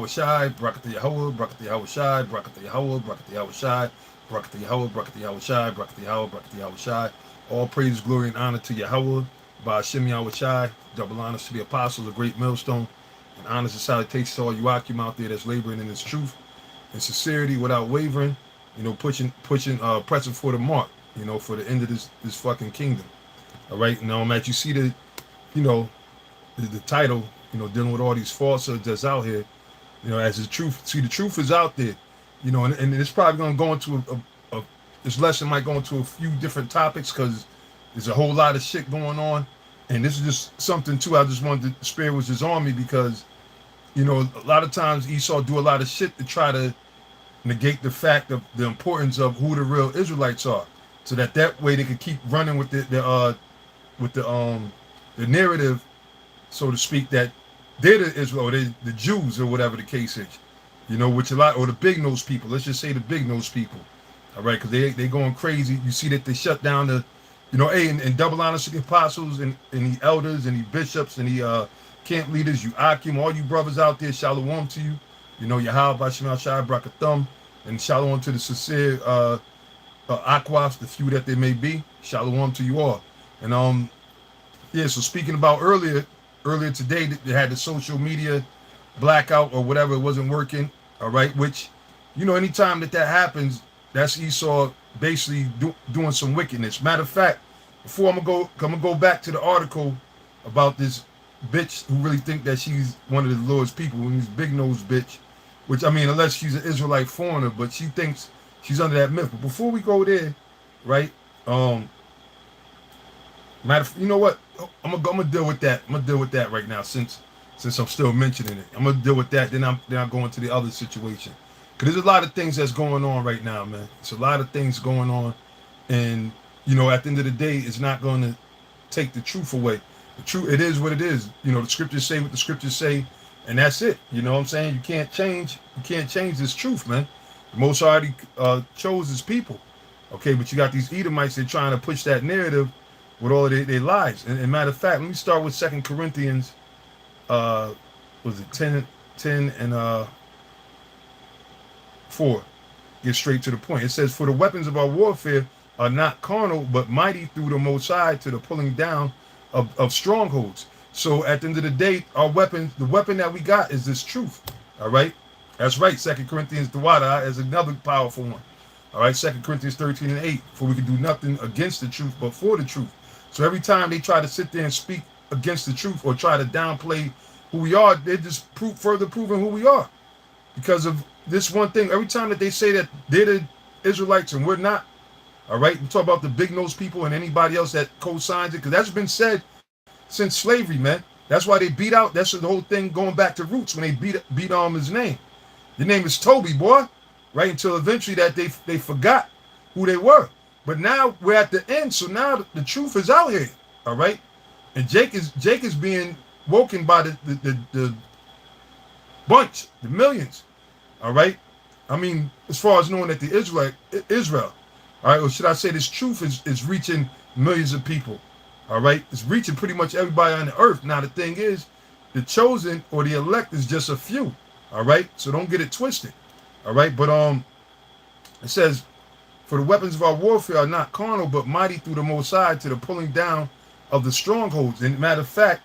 Shai, Brakata Yahweh, Brakata Yahweh Shai, Brakata Yahweh, Brakata Yahweh Shai, Brakata Yahweh, Brakata Yahweh Shai, Brakata Yahweh, Brakata Yahweh Shai. All praise, glory, and honor to Yahweh, by Hashem Yahweh Shai. Double honors to the apostles, a great millstone, and honors and salutations to all you Akim out there that's laboring in this truth and sincerity without wavering, pressing for the mark, for the end of this fucking kingdom. All right, now, Matt, you see you know, the title, dealing with all these falsehoods that's out here, as the truth. See, the truth is out there, and it's probably going to go into this lesson might go into a few different topics because there's a whole lot of shit going on, and this is just something too. I just wanted to spare was just on me because, a lot of times Esau do a lot of shit to try to negate the fact of the importance of who the real Israelites are, so that way they could keep running with the narrative, so to speak, that they're the Israel, or they're the Jews, or whatever the case is, which a lot, or the big nose people. Let's just say the big nose people, all right, because they going crazy. You see that they shut down and double honors to the apostles and the elders and the bishops and the camp leaders, you Akim, all you brothers out there, shalom to you. Yahweh Bashim Shai Brakathum, and shalom to the sincere Aquas, the few that they may be. Shalom to you all. And yeah, so speaking about earlier today, they had the social media blackout or whatever, it wasn't working, all right, which, anytime that happens, that's Esau basically doing some wickedness. Matter of fact, before I'm gonna go back to the article about this bitch who really think that she's one of the Lord's people, when he's big nose bitch, which, I mean, unless she's an Israelite foreigner, but she thinks she's under that myth. But before we go there, right, you know what? I'm gonna deal with that. I'm gonna deal with that right now, since I'm still mentioning it. I'm gonna deal with that. Then I'll go into the other situation, because there's a lot of things that's going on right now, man. It's a lot of things going on, and at the end of the day, it's not going to take the truth away. The truth, it is what it is. The scriptures say what the scriptures say, and that's it. You know what I'm saying? You can't change this truth, man. The Most High already chose his people, okay? But you got these Edomites. They're trying to push that narrative with all of their lies. And matter of fact, let me start with 2 Corinthians, was it 10 and 4. Get straight to the point. It says, "For the weapons of our warfare are not carnal, but mighty through the Most High to the pulling down of strongholds." So at the end of the day, our weapon, the weapon that we got is this truth. All right? That's right. 2 Corinthians, the water is another powerful one. All right, 2 Corinthians 13 and 8. "For we can do nothing against the truth, but for the truth." So every time they try to sit there and speak against the truth or try to downplay who we are, they're just further proving who we are. Because of this one thing, every time that they say that they're the Israelites and we're not, all right, we talk about the big nose people and anybody else that co-signs it, because that's been said since slavery, man. That's why they beat out, that's the whole thing going back to roots, when they beat on his name. The name is Toby, boy, right? Until eventually that they forgot who they were. But now we're at the end, so now the truth is out here, all right? And Jake is being woken by the bunch, the millions, all right? I mean, as far as knowing that Israel, all right, or should I say this truth is reaching millions of people, all right? It's reaching pretty much everybody on the earth. Now, the thing is, the chosen or the elect is just a few, all right? So don't get it twisted, all right? But it says, "For the weapons of our warfare are not carnal, but mighty through the Most High to the pulling down of the strongholds." And matter of fact,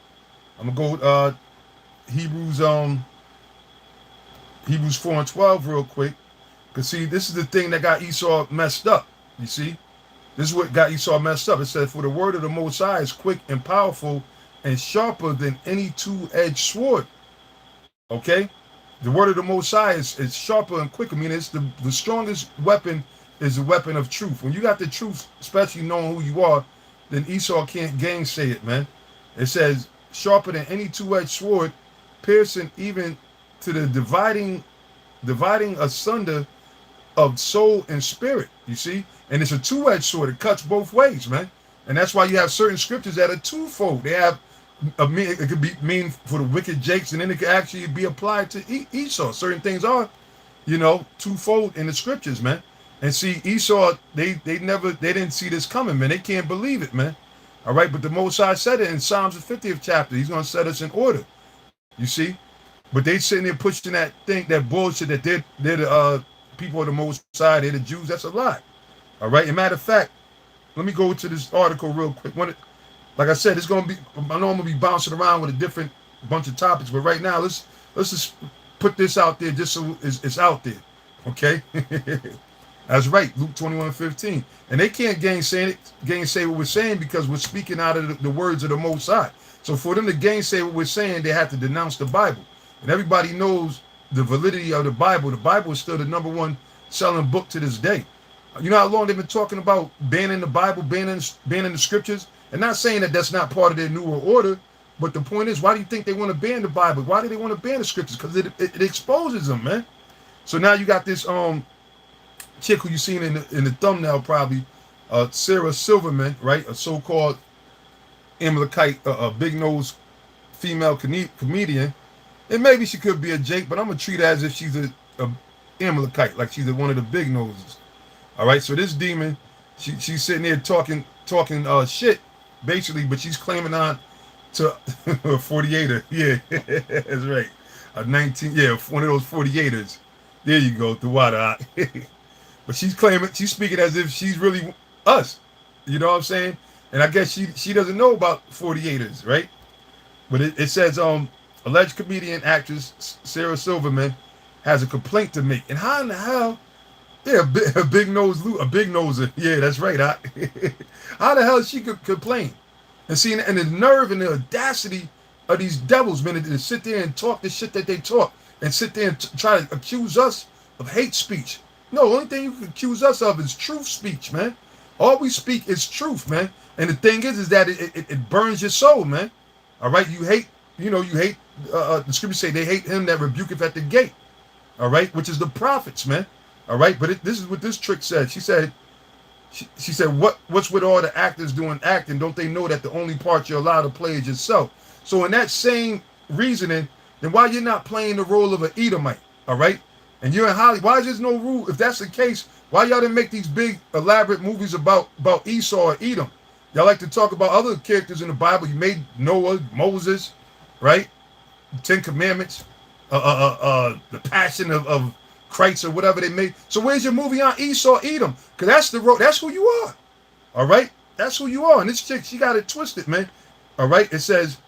I'm gonna go Hebrews 4 and 12 real quick, because see, this is the thing that got Esau messed up. You see, this is what got Esau messed up. It said, "For the word of the Most High is quick and powerful and sharper than any two-edged sword." Okay, the word of the Most High is sharper and quicker. I mean, it's the strongest weapon is the weapon of truth. When you got the truth, especially knowing who you are, then Esau can't gainsay it, man. It says, "Sharper than any two-edged sword, piercing even to the dividing asunder of soul and spirit." You see? And it's a two-edged sword. It cuts both ways, man. And that's why you have certain scriptures that are twofold. They have it could be mean for the wicked Jakes, and then it could actually be applied to Esau. Certain things are, twofold in the scriptures, man. And see, Esau, they didn't see this coming, man. They can't believe it, man. All right, but the Most High said it in Psalms the 50th chapter. He's going to set us in order. You see? But they sitting there pushing that thing, that bullshit that they're the people of the Most High, they're the Jews. That's a lie. All right. And matter of fact, let me go to this article real quick. Like I said, it's gonna be. I know I'm gonna be bouncing around with a different bunch of topics, but right now let's just put this out there just so it's out there. Okay. That's right, Luke 21:15. And they can't gainsay what we're saying because we're speaking out of the words of the Most High. So for them to gainsay what we're saying, they have to denounce the Bible. And everybody knows the validity of the Bible. The Bible is still the #1 selling book to this day. You know how long they've been talking about banning the Bible, banning the scriptures? And not saying that that's not part of their newer order, but the point is, why do you think they want to ban the Bible? Why do they want to ban the scriptures? Because it exposes them, man. So now you got this chick who you seen in the thumbnail probably, Sarah Silverman, right? A so-called Amalekite, a big nose female comedian. And maybe she could be a Jake, but I'm gonna treat her as if she's a Amalekite, like she's one of the big noses. All right. So this demon, she's sitting there talking shit, basically, but she's claiming on to a 48er. Yeah, that's right. A 19, yeah, one of those 48ers. There you go, the water. But she's speaking as if she's really us. You know what I'm saying? And I guess she doesn't know about 48ers, right? But it says alleged comedian actress Sarah Silverman has a complaint to make. And how in the hell? Yeah, a big noser. Yeah, that's right. How the hell she could complain? And see, and the nerve and the audacity of these devils, man, to sit there and talk the shit that they talk and sit there and try to accuse us of hate speech. No, the only thing you can accuse us of is truth speech, man. All we speak is truth, man. And the thing is that it burns your soul, man. All right, you hate, the scriptures say they hate him that rebuketh at the gate. All right, which is the prophets, man. All right, but this is what this trick said. She said, what's with all the actors doing acting? Don't they know that the only part you're allowed to play is yourself? So in that same reasoning, then why you're not playing the role of an Edomite? All right, and you're in Hollywood. Why is there no rule? If that's the case, why y'all didn't make these big elaborate movies about Esau or Edom? Y'all like to talk about other characters in the Bible. You made Noah, Moses, right? The Ten Commandments, the Passion of Christ or whatever they made. So where's your movie on Esau, Edom? Because that's the road. That's who you are. All right? That's who you are. And this chick, she got it twisted, man. All right? It says,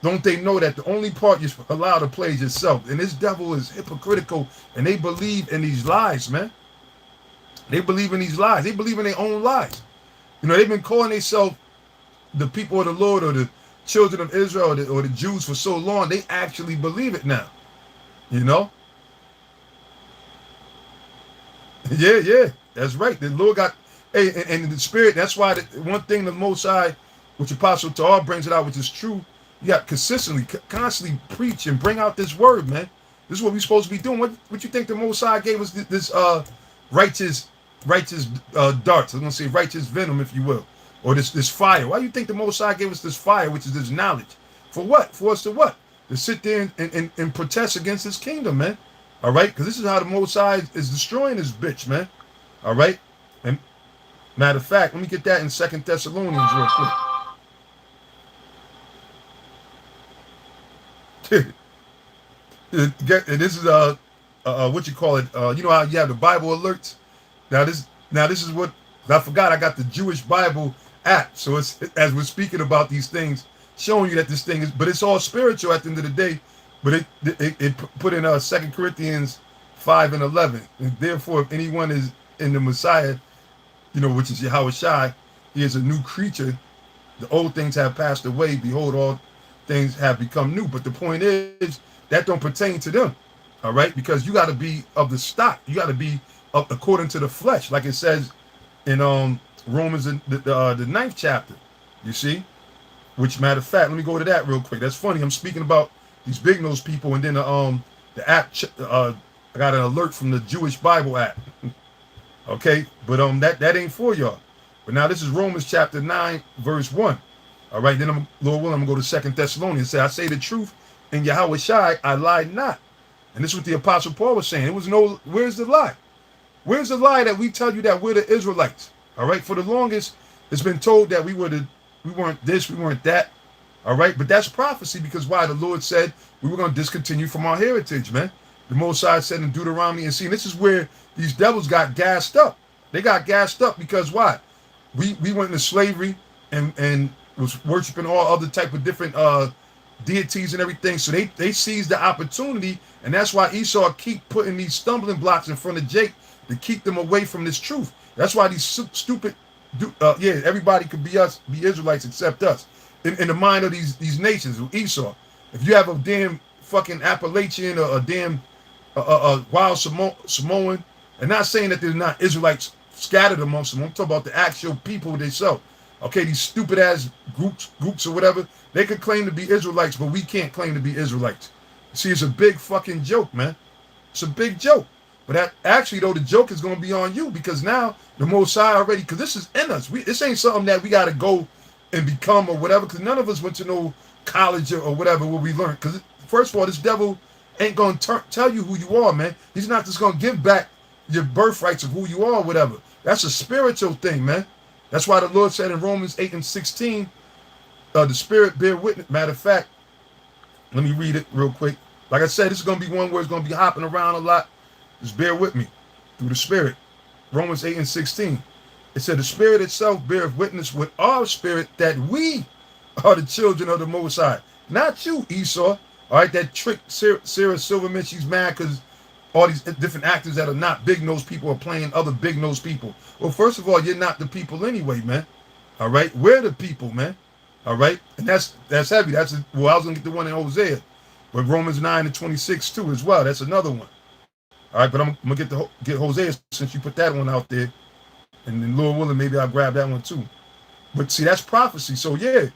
don't they know that the only part you're allowed to play is yourself? And this devil is hypocritical, and they believe in these lies, man. They believe in these lies. They believe in their own lies. You know, they've been calling themselves the people of the Lord or the children of Israel or the Jews for so long, they actually believe it now. You know? Yeah, that's right. The Lord got, hey, and the Spirit, that's why one thing the Most High, which Apostle Tahar brings it out, which is true, you got constantly preach and bring out this word, man. This is what we're supposed to be doing. What you think the Most High gave us this righteous darts? I'm gonna say righteous venom, if you will, or this fire. Why do you think the Most High gave us this fire, which is this knowledge? For what? For us to what? To sit there and protest against His kingdom, man. All right, because this is how the Most High is destroying this bitch, man. All right, and matter of fact, let me get that in 2 Thessalonians real quick. This is what you call it? You know how you have the Bible alerts. Now this is what I forgot. I got the Jewish Bible app, so it's as we're speaking about these things, showing you that this thing is, but it's all spiritual at the end of the day. But it put in 2 Corinthians 5:11, and therefore if anyone is in the Messiah, you know, which is Yahweh Shai, he is a new creature. The old things have passed away. Behold, all things have become new. But the point is that don't pertain to them. All right, because you got to be of the stock. You got to be up according to the flesh, like it says in Romans the 9th chapter. You see, which matter of fact, let me go to that real quick. That's funny. I'm speaking about these big nose people, and then the app. I got an alert from the Jewish Bible app. Okay, but that ain't for y'all. But now this is Romans chapter 9, verse 1. All right, then Lord willing, I'm gonna go to 2 Thessalonians. Say, I say the truth in Yahweh Shai, I lie not. And this is what the Apostle Paul was saying. It was where's the lie? Where's the lie that we tell you that we're the Israelites? All right, for the longest, it's been told that we weren't this, we weren't that. All right, but that's prophecy because why? The Lord said we were going to discontinue from our heritage, man. The Most High said in Deuteronomy, and see, this is where these devils got gassed up. They got gassed up because why? We went into slavery and was worshiping all other type of different deities and everything. So they seized the opportunity, and that's why Esau keep putting these stumbling blocks in front of Jake to keep them away from this truth. That's why these stupid, everybody could be us, be Israelites except us. In the mind of these nations, Esau. If you have a damn fucking Appalachian or a damn wild Samoan, and not saying that there's not Israelites scattered amongst them. I'm talking about the actual people themselves. Okay, these stupid ass groups or whatever, they could claim to be Israelites, but we can't claim to be Israelites. See, it's a big fucking joke, man. It's a big joke. But actually, though, the joke is going to be on you because now the Most High already, because this is in us. This ain't something that we got to go and become or whatever, because none of us went to no college or whatever where we learned. Because first of all, this devil ain't going to tell you who you are, man. He's not just going to give back your birthrights of who you are or whatever. That's a spiritual thing, man. That's why the Lord said in Romans 8:16, the Spirit bear witness. Matter of fact, let me read it real quick. Like I said, this is going to be one where it's going to be hopping around a lot. Just bear with me through the Spirit. Romans 8:16. It said, the Spirit itself beareth witness with our spirit that we are the children of the Most High. Not you, Esau. All right, that trick Sarah Silverman, she's mad because all these different actors that are not big nose people are playing other big nose people. Well, first of all, you're not the people anyway, man. All right, we're the people, man. All right, and that's heavy. I was gonna get the one in Hosea, but Romans 9:26 too as well. That's another one. All right, but I'm gonna get Hosea since you put that one out there, and then Lord willing, maybe I'll grab that one too. But see, that's prophecy. So yeah,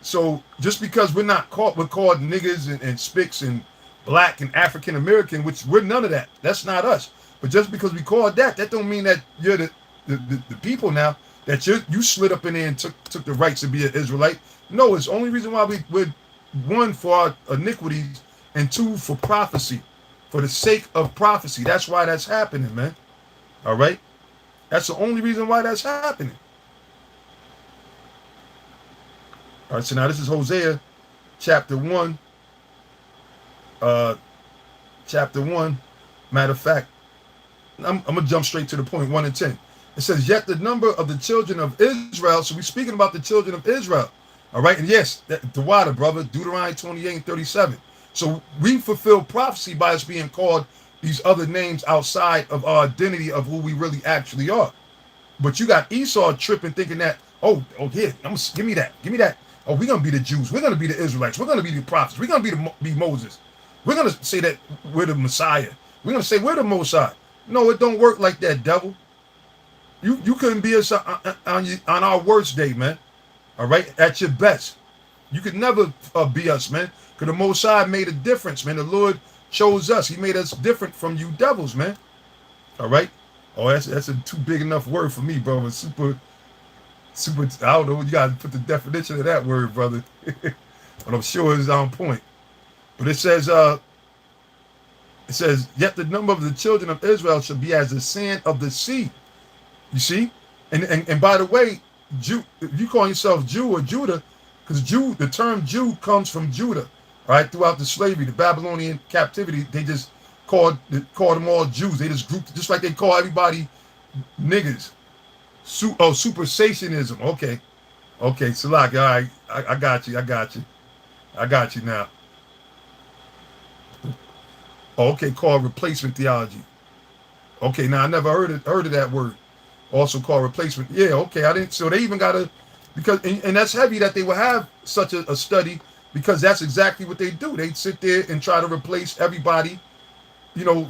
so just because we're called niggas and spics and black and African American, which we're none of that. That's not us. But just because we called that don't mean that you're the people now, that you slid up in there and took the rights to be an Israelite. No, it's the only reason why we're one, for our iniquities, and two, for prophecy, for the sake of prophecy. That's why that's happening, man. All right? That's the only reason why that's happening. All right, so now this is Hosea chapter 1. Chapter 1. Matter of fact, I'm going to jump straight to the point, 1 and 10. It says, yet the number of the children of Israel, so we're speaking about the children of Israel. All right, and yes, the water, brother, Deuteronomy 28:37. So we fulfill prophecy by us being called these other names outside of our identity of who we really actually are. But you got Esau tripping, thinking that, here, give me that. Oh, we're going to be the Jews. We're going to be the Israelites. We're going to be the prophets. We're going to be Moses. We're going to say that we're the Messiah. We're going to say we're the Most High. No, it don't work like that, devil. You couldn't be us on our worst day, man. All right? At your best. You could never be us, man. Because the Most High made a difference, man. The Lord chose us. He made us different from you devils, man. All right? Oh, that's a too big enough word for me, bro. It's super, I don't know. You got to put the definition of that word, brother. But I'm sure it's on point. But it says, yet the number of the children of Israel shall be as the sand of the sea. You see? And by the way, Jew, if you call yourself Jew or Judah, because the term Jew comes from Judah, right? Throughout the slavery, the Babylonian captivity, they just called them all Jews. They just grouped, just like they call everybody niggas. Supersationism. Okay, Salak, all right, I got you now. Okay, called replacement theology. Okay, now I never heard of that word. Also called replacement. Yeah, okay, I didn't. So they even got and that's heavy that they would have such a study, because that's exactly what they do. They sit there and try to replace everybody,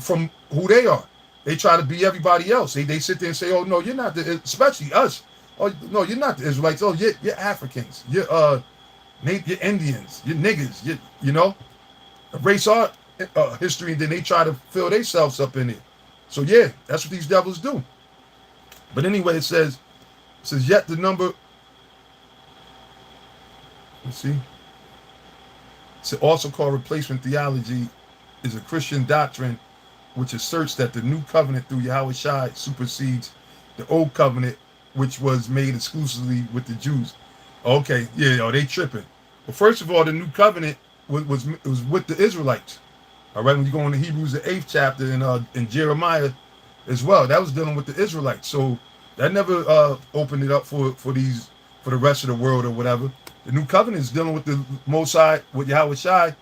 from who they are. They try to be everybody else. They sit there and say, oh no, you're not especially us. Oh no, you're not the Israelites. Oh, you're Africans. You're Indians. You're niggas. Erase our history, and then they try to fill themselves up in it. So yeah, that's what these devils do. But anyway, it says yet the number. Let's see. It's also called replacement theology, is a Christian doctrine which asserts that the new covenant through Yahweh Shai supersedes the old covenant, which was made exclusively with the Jews. Okay, yeah, they tripping. Well, first of all, the new covenant was with the Israelites. All right, when you go into Hebrews, the 8th chapter, and in Jeremiah as well, that was dealing with the Israelites. So that never opened it up for the rest of the world or whatever. The new covenant is dealing with the Most High, with Yahweh Shai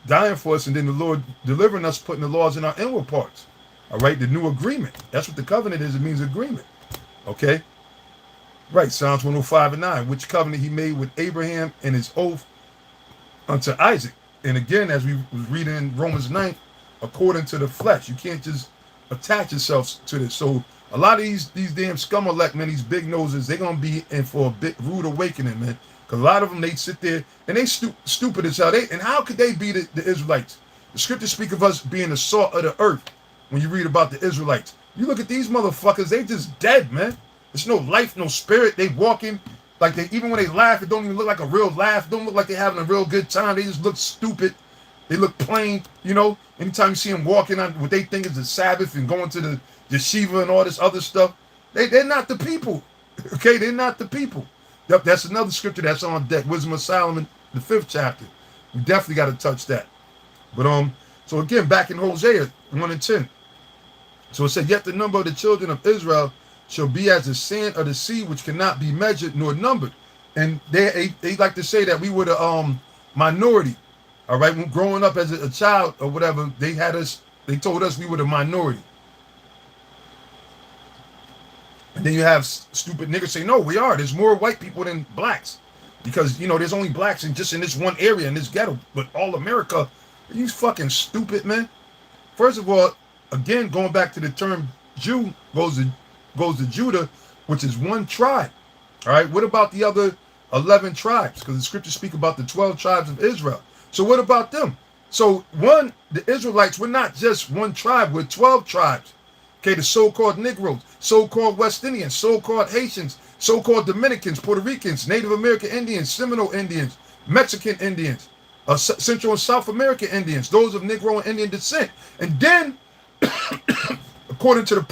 dying for us, and then the Lord delivering us, putting the laws in our inward parts. All right, the new agreement. That's what the covenant is. It means agreement. Okay, right. Psalms 105:9, which covenant he made with Abraham and his oath unto Isaac. And again, as we was reading in Romans 9, according to the flesh, you can't just attach yourselves to this. So a lot of these damn scum elect, man, these big noses, they're gonna be in for a big rude awakening, man. Because a lot of them, they sit there and they stupid as hell. And how could they be the Israelites? The scriptures speak of us being the salt of the earth. When you read about the Israelites, you look at these motherfuckers, they just dead, man. There's no life, no spirit. They walking like they, even when they laugh, it don't even look like a real laugh. It don't look like they're having a real good time. They just look stupid. They look plain, you know. Anytime you see them walking on what they think is the Sabbath and going to the yeshiva and all this other stuff, they're not the people. Okay, they're not the people. Yep, that's another scripture that's on deck. Wisdom of Solomon, the 5th chapter. We definitely got to touch that. But so again, back in Hosea 1:10. So it said, yet the number of the children of Israel shall be as the sand of the sea, which cannot be measured nor numbered. And they like to say that we were the minority. All right, when growing up as a child or whatever, they told us we were the minority. And then you have stupid niggas say, no, we are. There's more white people than blacks. Because, you know, there's only blacks in this one area, in this ghetto. But all America, you fucking stupid, man. First of all, again, going back to the term Jew goes to Judah, which is one tribe. All right, what about the other 11 tribes? Because the scriptures speak about the 12 tribes of Israel. So what about them? So the Israelites, we're not just one tribe, we're 12 tribes. Okay, the so-called Negroes, so-called West Indians, so-called Haitians, so-called Dominicans, Puerto Ricans, Native American Indians, Seminole Indians, Mexican Indians, Central and South American Indians, those of Negro and Indian descent. And then, according to the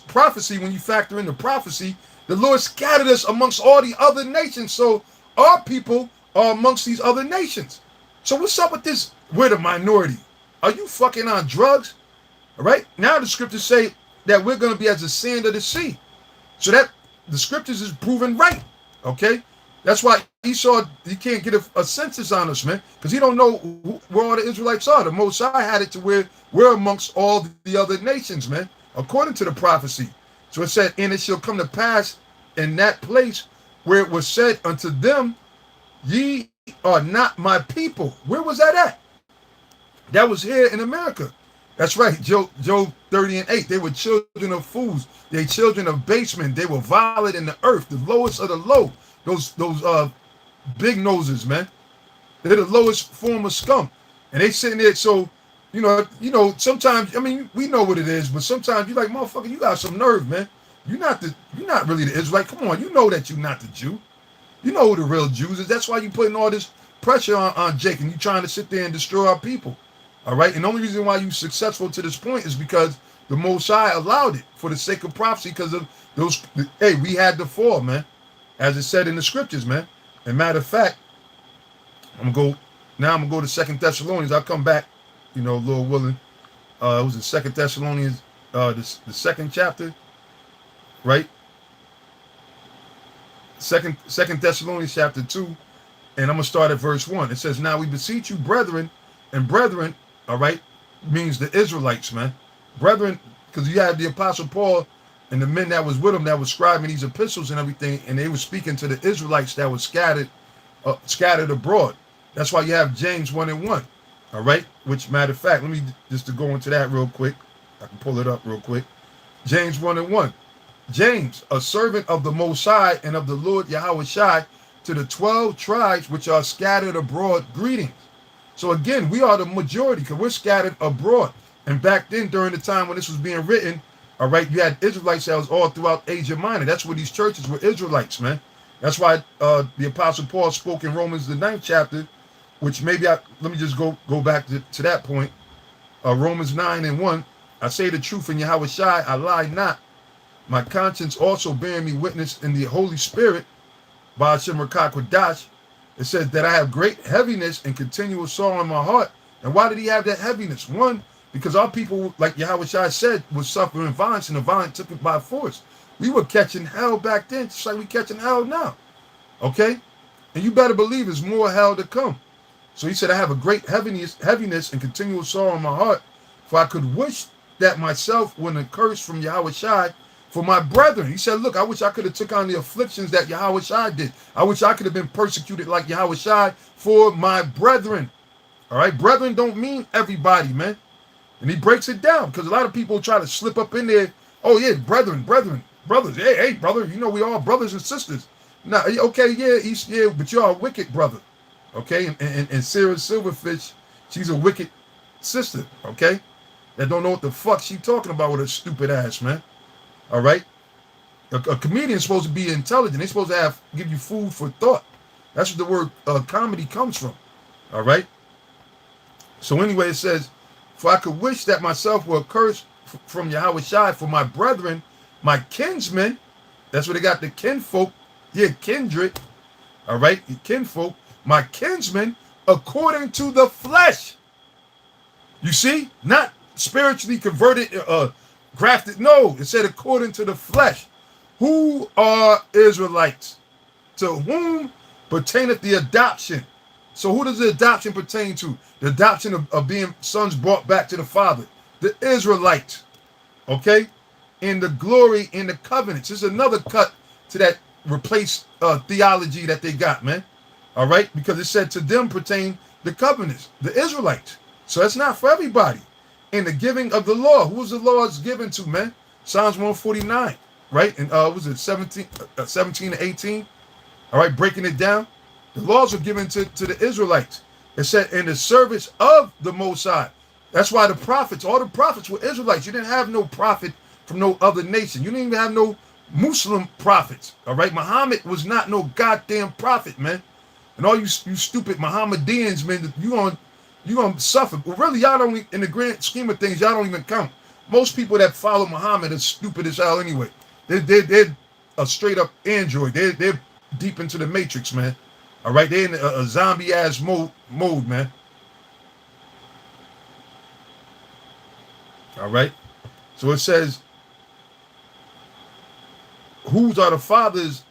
prophecy, when you factor in the prophecy, the Lord scattered us amongst all the other nations. So our people are amongst these other nations. So what's up with this? We're the minority. Are you fucking on drugs? All right. Now the scriptures say that we're going to be as the sand of the sea. So that the scriptures is proven right. Okay. That's why Esau, he can't get a census on us, man, because he don't know where all the Israelites are. The Most High had it to where we're amongst all the other nations, man, according to the prophecy. So it said, and it shall come to pass in that place where it was said unto them, ye are not my people. Where was that at? That was here in America. That's right, Job 30:8. They were children of fools. They children of basemen. They were violent in the earth, the lowest of the low. Those big noses, man. They're the lowest form of scum. And they sitting there, so, you know, sometimes, I mean, we know what it is, but sometimes you're like, motherfucker, you got some nerve, man. You're not really the Israelite. Come on, you know that you're not the Jew. You know who the real Jews is. That's why you're putting all this pressure on Jake and you trying to sit there and destroy our people. All right. And the only reason why you're successful to this point is because the Most High allowed it for the sake of prophecy, because of those. Hey, we had the fall, man, as it said in the scriptures, man. And matter of fact, I'm gonna go to 2 Thessalonians. I'll come back, you know, Lord willing. It was in 2 Thessalonians, the 2nd chapter, right? Second Thessalonians chapter 2, and I'm gonna start at verse 1. It says, now we beseech you, brethren, and brethren, all right, means the Israelites, man. Brethren, because you have the Apostle Paul and the men that was with him that was scribing these epistles and everything, and they were speaking to the Israelites that were scattered abroad. That's why you have James 1:1, all right? Which, matter of fact, let me just to go into that real quick. I can pull it up real quick. James 1:1. James, a servant of the Most High and of the Lord Yahweh Shai, to the 12 tribes which are scattered abroad, greetings. So again, we are the majority because we're scattered abroad. And back then, during the time when this was being written, all right, you had Israelites that was all throughout Asia Minor. That's where these churches were Israelites, man. That's why the Apostle Paul spoke in Romans, the 9th chapter, which maybe let me just go back to that point. Romans 9:1. I say the truth in Yahweh Shai, I lie not. My conscience also bearing me witness in the Holy Spirit, by Hashem Rakah Kodash, It says that I have great heaviness and continual sorrow in my heart. And why did he have that heaviness? One, because our people, like Yahweh Shai said, was suffering violence, and the violence took it by force. We were catching hell back then, just like we catching hell now. Okay? And you better believe there's more hell to come. So he said, I have a great heaviness and continual sorrow in my heart, for I could wish that myself were accursed from Yahweh Shai for my brethren. He said, look, I wish I could have took on the afflictions that Yahweh Shai did. I wish I could have been persecuted like Yahweh Shai for my brethren. All right? Brethren don't mean everybody, man. And he breaks it down, because a lot of people try to slip up in there. Oh, yeah, brethren, brothers. Hey, brother, you know we all brothers and sisters. Now, okay, yeah, but you're a wicked brother. Okay, and Sarah Silverfish, she's a wicked sister, okay? That don't know what the fuck she talking about with her stupid ass, man. All right? A comedian's supposed to be intelligent. They're supposed to give you food for thought. That's what the word comedy comes from. All right? So anyway, it says, for I could wish that myself were accursed from Yahweh Shai for my brethren, my kinsmen. That's where they got the kinfolk. Yeah, kindred. All right? The kinfolk. My kinsmen, according to the flesh. You see? Not spiritually converted, grafted. No, it said according to the flesh. Who are Israelites? To whom pertaineth the adoption? So who does the adoption pertain to? The adoption of being sons brought back to the Father. The Israelites. Okay? In the glory, in the covenants. This is another cut to that replaced theology that they got, man. All right? Because it said to them pertain the covenants, the Israelites. So that's not for everybody. In the giving of the law. Who was the laws given to, man? Psalms 149, right? And was it 17 to 18? All right, breaking it down. The laws were given to the Israelites. It said in the service of the Most High. That's why the prophets, all the prophets were Israelites. You didn't have no prophet from no other nation. You didn't even have no Muslim prophets. All right, Muhammad was not no goddamn prophet, man. And all you stupid Mohammedans, man, you gonna suffer. Well, really, y'all don't, in the grand scheme of things, y'all don't even count. Most people that follow Muhammad are stupid as hell anyway. They're a straight up android. They're deep into the matrix, man. All right, they're in a zombie ass mode, man. All right. So it says, whose are the fathers,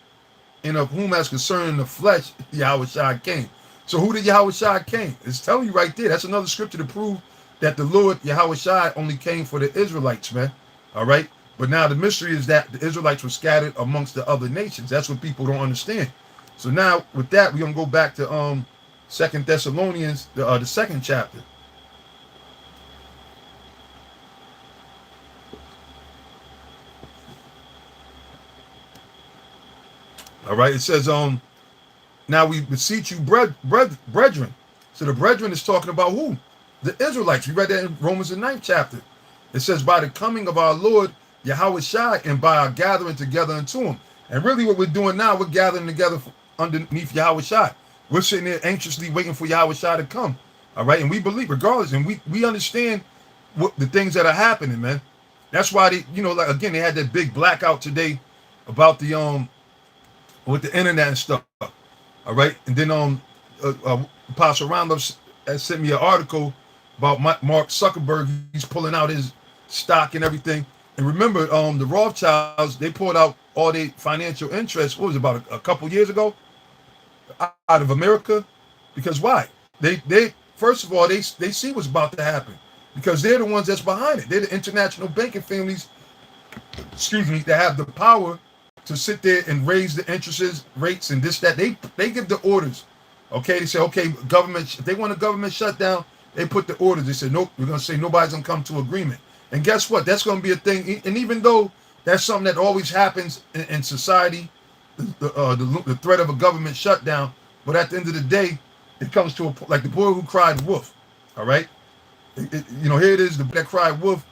and of whom as concerning the flesh, Yahweh Shai came. So who did Yahweh Shai came? It's telling you right there. That's another scripture to prove that the Lord Yahweh Shai only came for the Israelites, man. All right. But now the mystery is that the Israelites were scattered amongst the other nations. That's what people don't understand. So now with that, we're gonna go back to 2 Thessalonians, the second chapter. All right, it says, now we beseech you, brethren. So the brethren is talking about who? The Israelites. We read that in Romans the 9th chapter. It says, by the coming of our Lord Yahweh Shai, and by our gathering together unto him. And really what we're doing now, we're gathering together underneath Yahweh Shai. We're sitting there anxiously waiting for Yahweh Shai to come. All right, and we believe regardless, and we understand what the things that are happening, man. That's why they, like again, they had that big blackout today about the with the internet and stuff. All right, and then Apostle Roundup has sent me an article about Mark Zuckerberg. He's pulling out his stock and everything. And remember, the Rothschilds, they pulled out all their financial interests. What was it, about a couple years ago, out of America? Because why? They first of all, they see what's about to happen, because they're the ones that's behind it. They're the international banking families, that have the power to sit there and raise the interest rates and this, that. They give the orders. Okay, they say, okay, government, if they want a government shutdown, they put the orders. They say, nope, we're going to say nobody's going to come to agreement. And guess what? That's going to be a thing. And even though that's something that always happens in society, the threat of a government shutdown, but at the end of the day, it comes to like the boy who cried wolf. All right, here it is, the boy that cried wolf.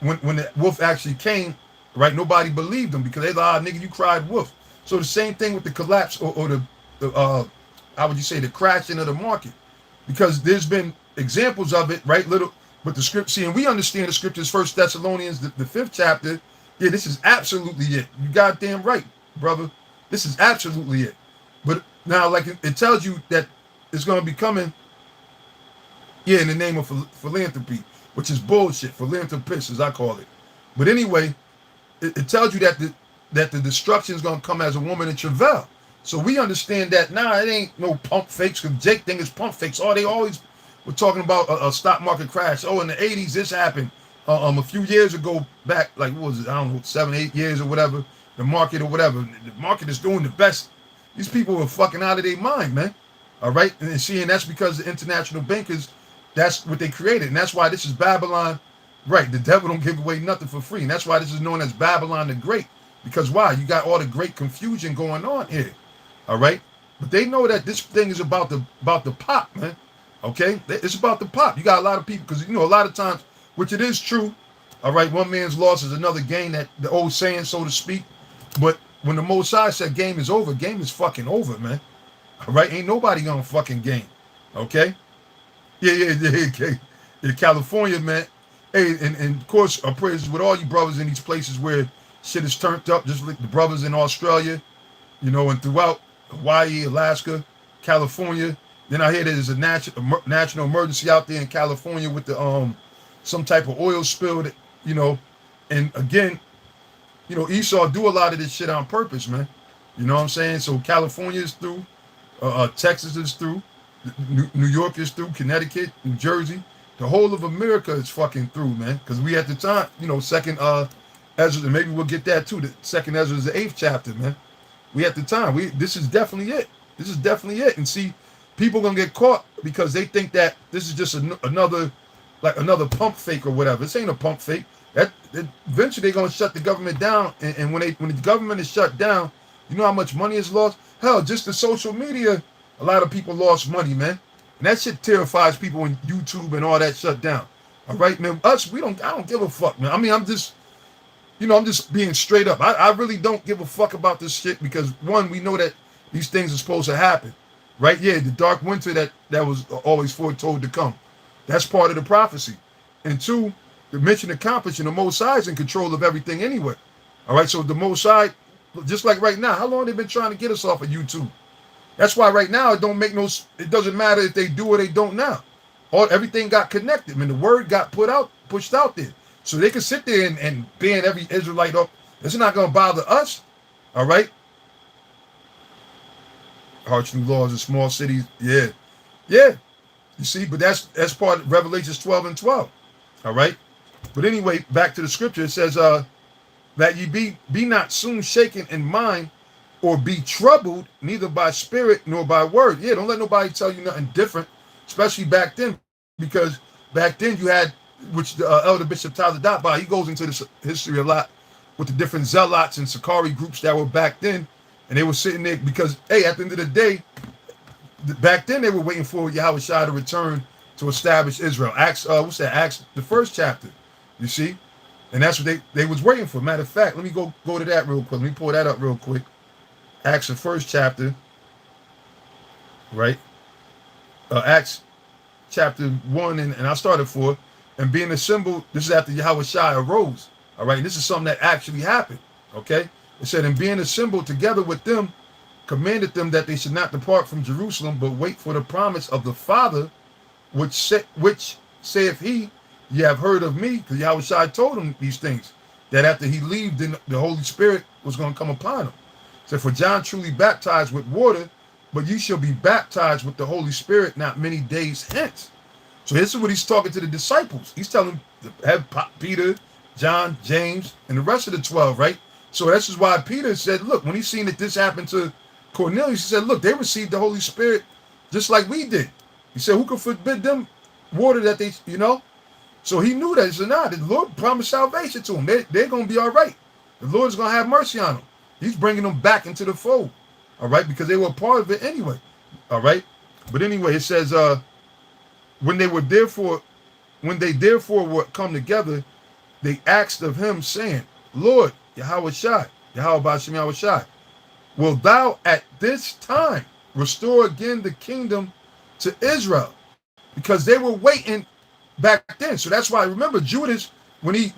When the wolf actually came, right? Nobody believed him, because they like, nigga, you cried wolf. So the same thing with the collapse or the how would you say, the crashing of the market, because there's been examples of it, right? But the script, and we understand the scriptures, 1 Thessalonians, the 5th chapter. Yeah, this is absolutely it. You goddamn right, brother. This is absolutely it. But Now, like it tells you that it's going to be coming, yeah, in the name of philanthropy, which is bullshit. Philanthropist, as I call it. But anyway, it tells you that the destruction is going to come as a woman in travail. So we understand that now. It ain't no pump fakes, because Jake think it's pump fakes. Oh, they always were talking about a stock market crash. Oh, in the 80s this happened. A few years ago, back like what was it? I don't know, 7, 8 years or whatever. The market or whatever. The market is doing the best. These people are fucking out of their mind, man. All right, and seeing that's because the international bankers, that's what they created, and that's why this is Babylon. Right, the devil don't give away nothing for free, and that's why this is known as Babylon the Great. Because why? You got all the great confusion going on here. All right, but they know that this thing is about the pop, man. Okay, it's about the pop. You got a lot of people, because a lot of times, which it is true. All right, one man's loss is another gain, that the old saying, so to speak. But when the Most High said game is over, game is fucking over, man. All right, ain't nobody gonna fucking game. Okay. Yeah, California, man. Hey, and of course, our prayers with all you brothers in these places where shit is turned up, just like the brothers in Australia, and throughout Hawaii, Alaska, California. Then I hear there's a national emergency out there in California with the some type of oil spill that, and again, Esau do a lot of this shit on purpose, man. You know what I'm saying? So California is through, Texas is through, New York is through, Connecticut, New Jersey, the whole of America is fucking through, man. Because we at the time, second Ezra, and maybe we'll get that too. The second Ezra is the 8th chapter, man. We at the time, this is definitely it. This is definitely it. And see, people gonna get caught because they think that this is just another pump fake or whatever. This ain't a pump fake. That eventually they're gonna shut the government down, and when the government is shut down, you know how much money is lost? Hell, just the social media, a lot of people lost money, man. And that shit terrifies people when YouTube and all that shut down. All right, man. I don't give a fuck, man. I mean, I'm just being straight up. I really don't give a fuck about this shit because, one, we know that these things are supposed to happen. Right? Yeah, the dark winter that was always foretold to come. That's part of the prophecy. And two, the mission accomplished, and the Most High is in control of everything anyway. All right, so the Most High, just like right now, how long they been trying to get us off of YouTube? That's why right now it doesn't matter if they do or they don't now. Everything got connected. I mean, the word got pushed out there. So they can sit there and ban every Israelite up. It's not going to bother us. All right? Harsh new laws in small cities. Yeah. Yeah. You see, but that's part of Revelations 12 and 12. All right? But anyway, back to the scripture. It says, that ye be not soon shaken in mind, or be troubled, neither by spirit nor by word. Yeah, don't let nobody tell you nothing different, especially back then, because back then you had, which the Elder Bishop Tyler Dotby, he goes into this history a lot with the different zealots and Sakari groups that were back then, and they were sitting there because, hey, at the end of the day, back then they were waiting for Yahweh Shai to return to establish Israel. Acts, Acts, the 1st chapter, you see? And that's what they was waiting for. Matter of fact, let me go to that real quick. Let me pull that up real quick. Acts, the 1st chapter, right? Acts chapter 1, and I started 4. And being assembled, this is after Yahweh Shai arose. All right, this is something that actually happened. Okay? It said, and being assembled together with them, commanded them that they should not depart from Jerusalem, but wait for the promise of the Father, which saith he, ye have heard of me, because Yahweh Shai told him these things, that after he leave, then the Holy Spirit was going to come upon him. Said, for John truly baptized with water, but you shall be baptized with the Holy Spirit not many days hence. So this is what he's talking to the disciples. He's telling them to have Peter, John, James, and the rest of the 12, right? So this is why Peter said, look, when he seen that this happened to Cornelius, he said, look, they received the Holy Spirit just like we did. He said, who could forbid them water that they, So he knew that. He said, nah, the Lord promised salvation to them. They're going to be all right. The Lord's going to have mercy on them. He's bringing them back into the fold, all right, because they were a part of it anyway, all right. But anyway, it says, when they therefore were come together, they asked of him, saying, Lord, Yahweh Shai, Yahweh Ba'ashem Yahweh Shai, will thou at this time restore again the kingdom to Israel? Because they were waiting back then. So that's why, remember, Judas, when he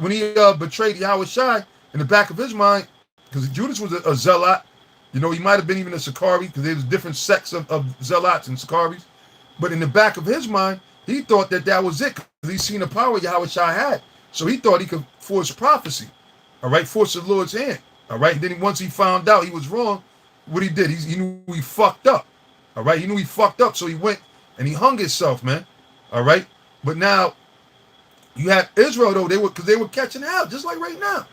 betrayed Yahweh Shai, in the back of his mind, because Judas was a zealot, You know, he might have been even a Sakari because there's different sects of Zealots and Sakaris. But in the back of his mind, he thought that that was it because he seen the power Yahweh Shai had. So he thought he could force prophecy, all right, force the Lord's hand, all right. And then once he found out he was wrong, what he did, he knew he fucked up, all right. He knew he fucked up, so he went and he hung himself, man, all right. But now you have Israel though, because they were catching hell just like right now.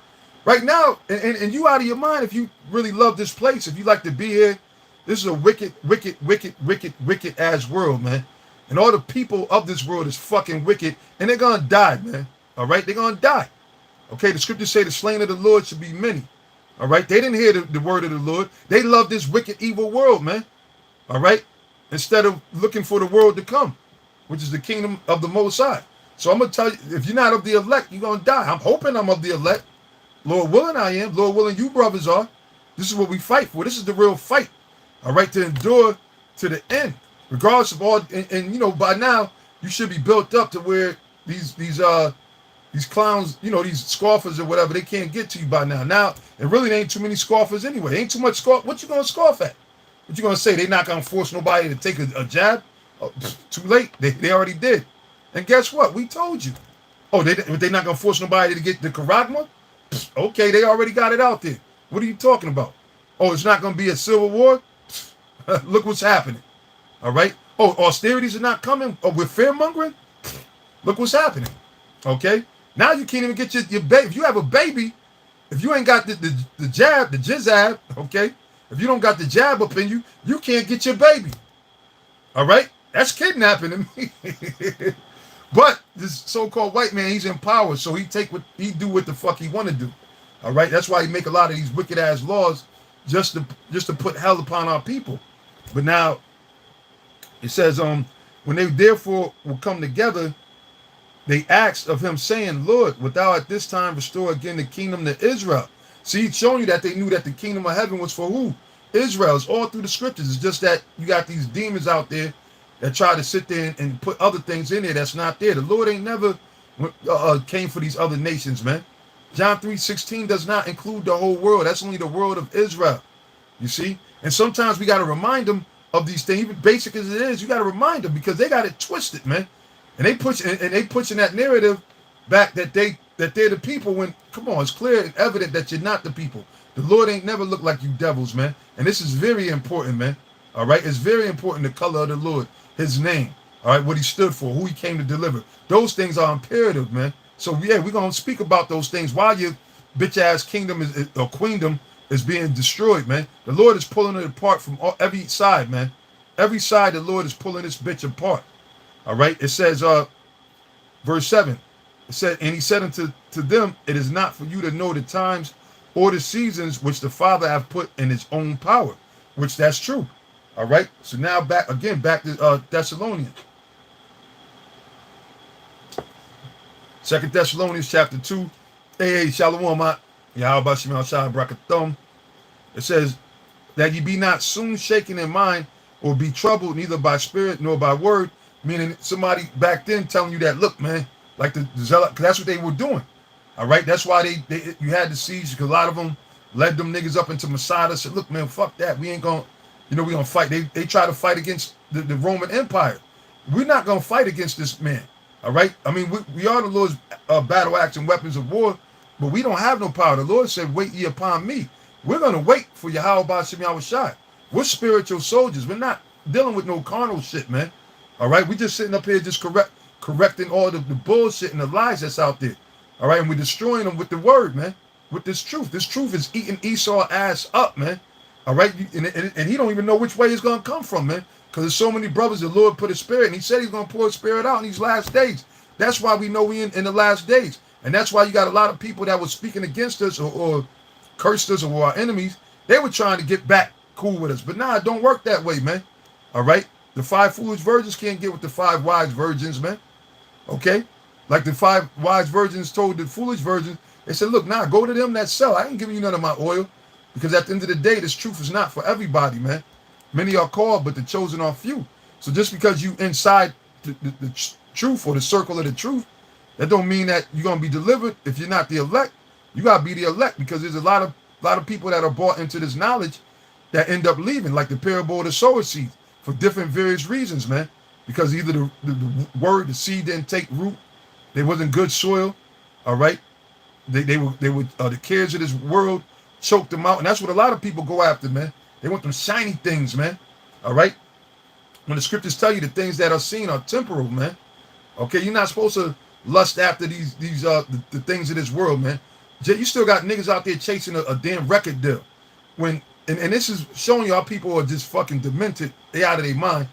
Right now, and you out of your mind if you really love this place, if you like to be here. This is a wicked, wicked, wicked, wicked, wicked ass world, man. And all the people of this world is fucking wicked, and they're gonna die, man. All right, they're gonna die. Okay, the scriptures say the slain of the Lord should be many. All right, they didn't hear the word of the Lord. They love this wicked, evil world, man. All right, instead of looking for the world to come, which is the kingdom of the Most High. So I'm gonna tell you, if you're not of the elect, you're gonna die. I'm hoping I'm of the elect. Lord willing, I am. Lord willing, you brothers are. This is what we fight for. This is the real fight. All right, to endure to the end, regardless of all, and you know, by now you should be built up to where these clowns, you know, these scoffers or whatever, they can't get to you by now. Now, it really ain't too many scoffers anyway. Ain't too much scoff. What you gonna scoff at? What you gonna say? They not gonna force nobody to take a jab? Oh, too late. They already did. And guess what? We told you. Oh, they not gonna force nobody to get the charagma? Okay, they already got it out there. What are you talking about? Oh, it's not gonna be a civil war? Look what's happening. All right. Oh, austerities are not coming. Oh, we're fear mongering. Look what's happening. Okay. Now you can't even get your baby. If you have a baby, if you ain't got the jab, the jizzab, okay. If you don't got the jab up in you, you can't get your baby. All right. That's kidnapping to me. But this so-called white man, he's in power, so he do what the fuck he want to do. All right. That's why he make a lot of these wicked ass laws just to put hell upon our people. But now it says, when they therefore will come together, they asked of him, saying, Lord, wilt thou at this time restore again the kingdom to Israel? See, it's showing you that they knew that the kingdom of heaven was for who? Israel. It's all through the scriptures. It's just that you got these demons out there that try to sit there and put other things in there that's not there. The Lord ain't never came for these other nations, man. John 3:16 does not include the whole world. That's only the world of Israel. You see? And sometimes we got to remind them of these things, even basic as it is. You got to remind them because they got it twisted, man. And they pushing that narrative back that they're the people when, come on, it's clear and evident that you're not the people. The Lord ain't never looked like you devils, man. And this is very important, man. All right? It's very important, the color of the Lord, his name, all right, what he stood for, who he came to deliver. Those things are imperative, man. So, yeah, we're going to speak about those things while your bitch-ass kingdom or queendom is being destroyed, man. The Lord is pulling it apart from every side, man. Every side the Lord is pulling this bitch apart. All right. It says, verse 7. It said, and he said unto them, it is not for you to know the times or the seasons which the Father hath put in his own power, which that's true. All right. So now back to Thessalonians. 2 Thessalonians chapter 2. Hey, shalom, Yahweh Shemel Shai Brakathum. It says that ye be not soon shaken in mind or be troubled neither by spirit nor by word, meaning somebody back then telling you that, look, man, like the zealot, because that's what they were doing. All right, that's why you had the siege, because a lot of them led them niggas up into Masada, said, look, man, fuck that. We ain't going to, we going to fight. They try to fight against the Roman Empire. We're not going to fight against this man. All right. I mean, we are the Lord's battle axe and weapons of war, but we don't have no power. The Lord said, wait ye upon me. We're going to wait for Yahweh Ba'ashem Yahushai. We're spiritual soldiers. We're not dealing with no carnal shit, man. All right. We're just sitting up here just correcting all the bullshit and the lies that's out there. All right. And we're destroying them with the word, man, with this truth. This truth is eating Esau's ass up, man. All right. And he don't even know which way it's going to come from, man, because there's so many brothers the Lord put his spirit, and he said he's going to pour his spirit out in these last days. That's why we know we in the last days. And that's why you got a lot of people that were speaking against us or cursed us or were our enemies. They were trying to get back cool with us. But nah, it don't work that way, man. All right? The 5 foolish virgins can't get with the 5 wise virgins, man. Okay? Like the 5 wise virgins told the foolish virgins, they said, look, nah, go to them that sell. I ain't giving you none of my oil. Because at the end of the day, this truth is not for everybody, man. Many are called, but the chosen are few. So just because you inside the truth or the circle of the truth, that don't mean that you're going to be delivered. If you're not the elect, you got to be the elect, because there's a lot of people that are brought into this knowledge that end up leaving, like the parable of the sower seed, for different various reasons, man. Because either the word, the seed didn't take root, they wasn't good soil, all right. They were the cares of this world choked them out, and that's what a lot of people go after, man. They want them shiny things, man. All right. When the scriptures tell you the things that are seen are temporal, man. Okay, you're not supposed to lust after the things of this world, man. You still got niggas out there chasing a damn record deal. When and this is showing you how people are just fucking demented. They out of their mind.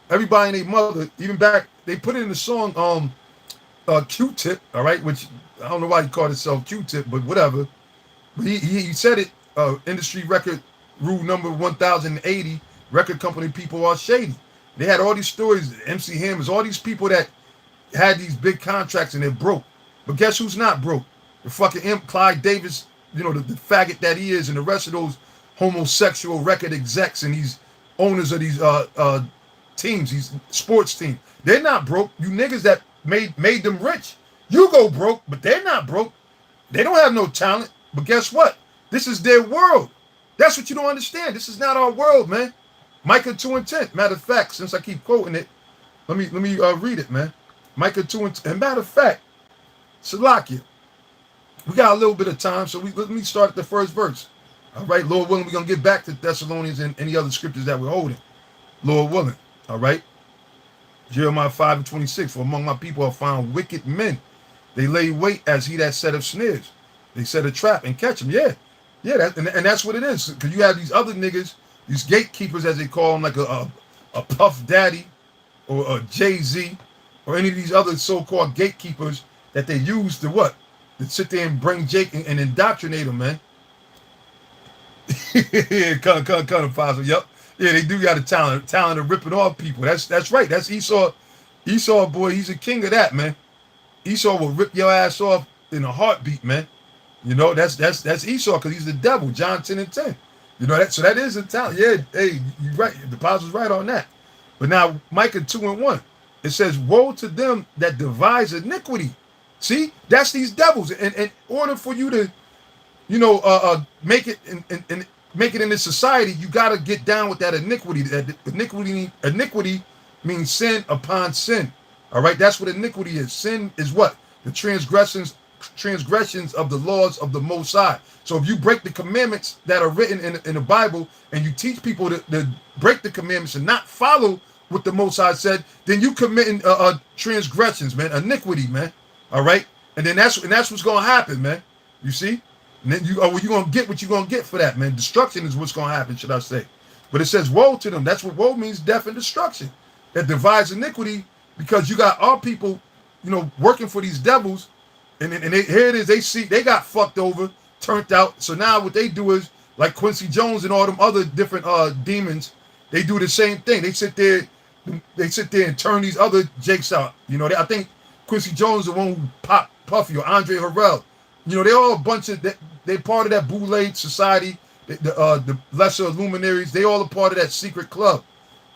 Everybody and their mother, even back, they put it in the song Q-Tip, all right, which I don't know why he called himself Q-Tip, but whatever. But he said it, industry record rule number 1080, record company people are shady. They had all these stories, MC Hammers, all these people that had these big contracts and they're broke. But guess who's not broke? The fucking imp Clyde Davis, the faggot that he is, and the rest of those homosexual record execs and these owners of these teams, these sports teams. They're not broke. You niggas that made them rich. You go broke, but they're not broke. They don't have no talent. But guess what? This is their world. That's what you don't understand. This is not our world, man. Micah 2 and 10. Matter of fact, since I keep quoting it, let me read it, man. Micah 2 and 10. And matter of fact, Salakia, we got a little bit of time, so let me start at the first verse. All right, Lord willing, we're going to get back to Thessalonians and any other scriptures that we're holding. Lord willing, all right? Jeremiah 5 and 26, for among my people are found wicked men. They lay wait as he that set of snares. They set a trap and catch them. Yeah, and that's what it is. Because you have these other niggas, these gatekeepers, as they call them, like a Puff Daddy or a Jay-Z or any of these other so-called gatekeepers that they use to what? To sit there and bring Jake and indoctrinate them, man. Kind of possible. Yep. Yeah, they do got a talent of ripping off people. That's right. That's Esau. Esau, boy, he's a king of that, man. Esau will rip your ass off in a heartbeat, man. That's Esau, because he's the devil. John 10 and 10. So that is a talent. Yeah, hey, you're right. The apostle's right on that. But now Micah 2 and 1, it says, woe to them that devise iniquity. See, that's these devils. And in order for you to, make it and make it in this society, you got to get down with that iniquity. That iniquity means sin upon sin. All right, that's what iniquity is. Sin is what? The transgressions of the laws of the Most High. So if you break the commandments that are written in the Bible, and you teach people to break the commandments and not follow what the Most High said, then you committing transgressions, man, iniquity, man. All right, and that's what's gonna happen, man. You see, and then you're gonna get what you're gonna get for that, man. Destruction is what's gonna happen, should I say? But it says woe to them. That's what woe means: death and destruction. That divides iniquity, because you got our people, working for these devils, and here it is. They see they got fucked over, turned out. So now what they do is, like Quincy Jones and all them other different demons, they do the same thing. They sit there and turn these other jakes out. I think Quincy Jones, the one who popped Puffy, or Andre Harrell. They're all a bunch of they're part of that Boule society, the lesser luminaries. They all a part of that secret club.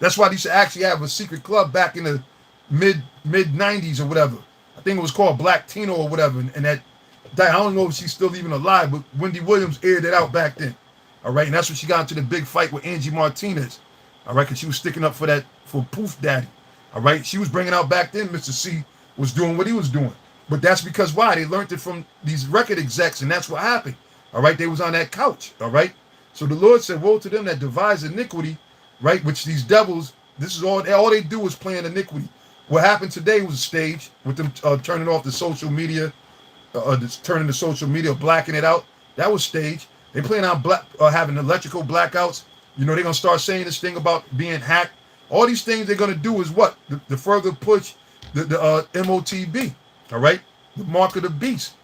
That's why they should actually have a secret club back in the mid 90s or whatever. I think it was called Black Tino or whatever. And that I don't know if she's still even alive, but Wendy Williams aired it out back then. All right, and that's when she got into the big fight with Angie Martinez. All right, because she was sticking up for Poof Daddy. All right, she was bringing out back then Mr. C was doing what he was doing. But that's because why? They learned it from these record execs, and that's what happened. All right, they was on that couch. All right, so the Lord said, woe to them that devise iniquity, right? Which these devils, this is all they do is plan iniquity. What happened today was a stage with them turning off the social media, turning the social media, blacking it out. That was staged. They plan on having electrical blackouts. They're gonna start saying this thing about being hacked. All these things they're gonna do is what? The further push the MOTB. All right, the mark of the beast.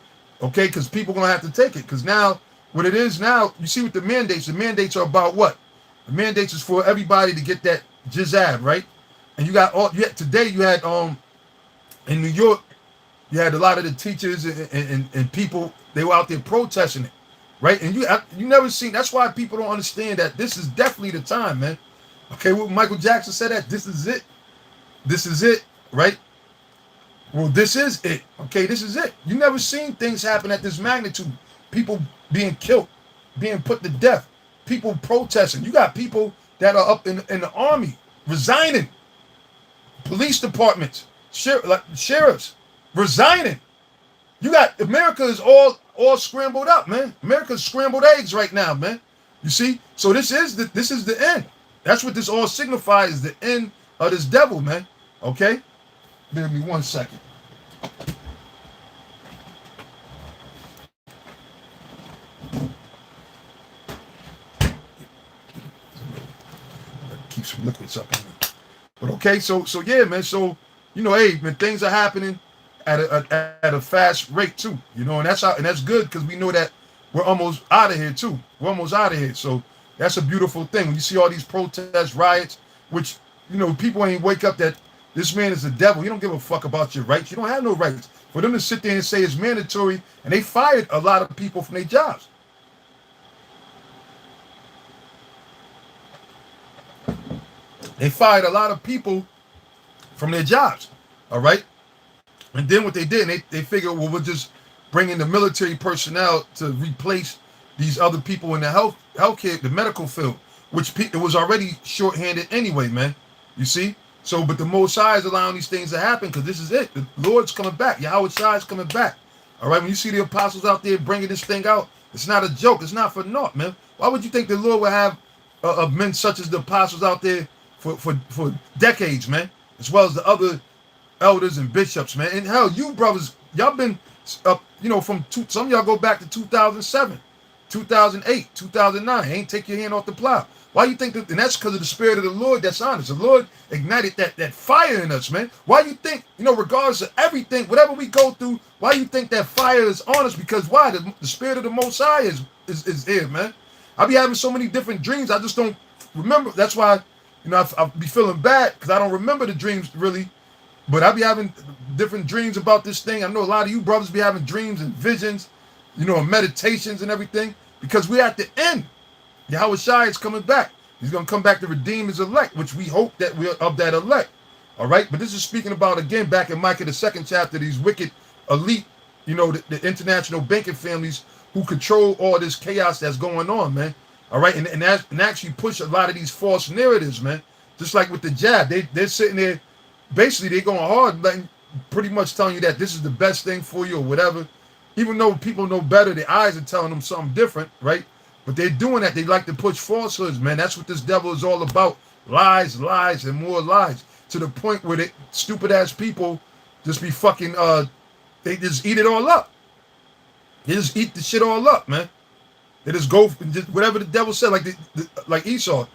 Okay, because people are gonna have to take it. Because now, what it is now, you see with the mandates. The mandates are about what? The mandates is for everybody to get that jizab, right? And you got today you had in New York, you had a lot of the teachers and people, they were out there protesting it, right? And you never seen. That's why people don't understand that this is definitely the time, man. Okay, what Michael Jackson said, that this is it, right? Well, this is it. Okay, this is it. You never seen things happen at this magnitude. People being killed, being put to death. people protesting. You got people that are up in the army resigning. Police departments, sheriffs resigning. You got America is all scrambled up, man. America's scrambled eggs right now, man. You see? So this is the end. That's what this all signifies, the end of this devil, man. Okay? Give me 1 second. Keep some liquids up in there. But okay, so yeah, man. So hey, man, things are happening at a fast rate too. And that's good because we know that we're almost out of here too. We're almost out of here. So that's a beautiful thing. When you see all these protests, riots, which people ain't wake up that this man is the devil. You don't give a fuck about your rights. You don't have no rights. For them to sit there and say it's mandatory, and they fired a lot of people from their jobs. They fired a lot of people from their jobs, all right? And then what they did, they figured, well, we'll just bring in the military personnel to replace these other people in the healthcare, the medical field, which it was already shorthanded anyway, man. You see? So, but the Most High is allowing these things to happen because this is it. The Lord's coming back. Yahweh Shai is coming back. All right? When you see the apostles out there bringing this thing out, it's not a joke. It's not for naught, man. Why would you think the Lord would have men such as the apostles out there for decades, man, as well as the other elders and bishops, man? And hell, you brothers, y'all been some of y'all go back to 2007, 2008, 2009. Ain't take your hand off the plow. Why you think that? And that's because of the Spirit of the Lord that's on us. The Lord ignited that fire in us, man. Why you think, regardless of everything, whatever we go through, why you think that fire is on us? Because why? The Spirit of the Most High is here, man. I be having so many different dreams. I just don't remember. That's why, I be feeling bad because I don't remember the dreams really. But I be having different dreams about this thing. I know a lot of you brothers be having dreams and visions, and meditations and everything, because we're at the end. Yahweh Shai is coming back. He's going to come back to redeem his elect, which we hope that we're of that elect. All right? But this is speaking about, again, back in Micah, the 2nd chapter, these wicked elite, the international banking families who control all this chaos that's going on, man. All right? And actually push a lot of these false narratives, man. Just like with the jab. They're sitting there, basically, they're going hard, pretty much telling you that this is the best thing for you or whatever. Even though people know better, their eyes are telling them something different, right? But they're doing that. They like to push falsehoods, man. That's what this devil is all about. Lies, lies, and more lies. To the point where stupid-ass people just be fucking, they just eat it all up. They just eat the shit all up, man. They just go, whatever the devil said, like Esau.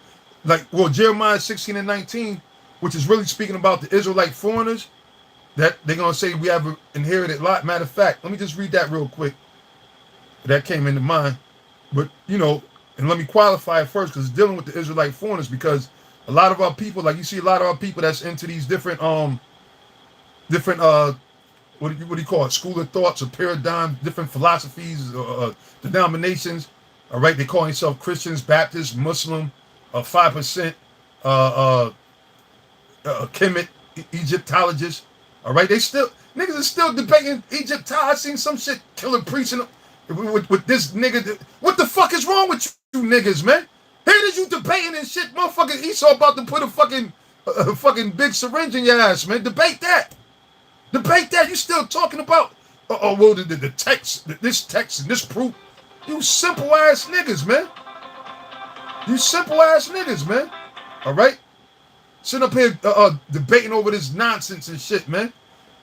Jeremiah 16 and 19, which is really speaking about the Israelite foreigners, that they're going to say we have inherited lot. Matter of fact, let me just read that real quick. That came into mind. But, and let me qualify it first because it's dealing with the Israelite foreigners, because a lot of our people, like you see a lot of our people that's into these different what do you call it? School of thoughts or paradigm, different philosophies, denominations. All right. They call themselves Christians, Baptists, Muslim, 5%, Kemet, Egyptologists. All right. Niggas are still debating Egyptology. I seen some shit killing priests with this nigga. What the fuck is wrong with you niggas, man? Here it is, you debating and shit. Motherfucking Esau about to put a fucking big syringe in your ass, man. Debate that. Debate that. You still talking about, the text, this text and this proof. You simple ass niggas, man. You simple ass niggas, man. All right? Sitting up here debating over this nonsense and shit, man.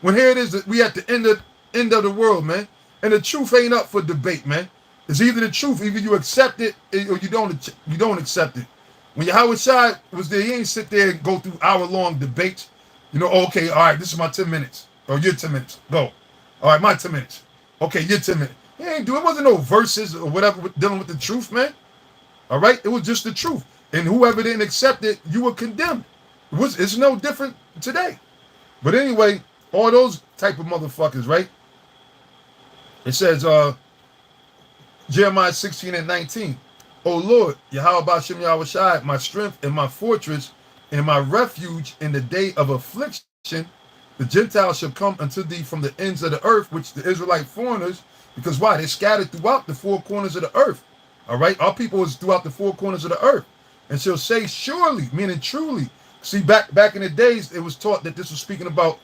When here it is that we at the end of the world, man. And the truth ain't up for debate, man. It's either the truth, either you accept it or you don't accept it. When Yahweh Shai was there, he ain't sit there and go through hour-long debates. Okay, all right, this is my 10 minutes. Or your 10 minutes. Go. All right, my 10 minutes. Okay, your 10 minutes. He ain't do it. Wasn't no verses or whatever dealing with the truth, man. All right? It was just the truth. And whoever didn't accept it, you were condemned. It's no different today. But anyway, all those type of motherfuckers, right? It says, Jeremiah 16 and 19, O Lord, Yahweh B'Shem Yahweh Shai, my strength and my fortress and my refuge in the day of affliction, the Gentiles shall come unto thee from the ends of the earth, which the Israelite foreigners, because why? They're scattered throughout the four corners of the earth. All right, our people is throughout the four corners of the earth, and she'll say surely, meaning truly. See, back in the days, it was taught that this was speaking about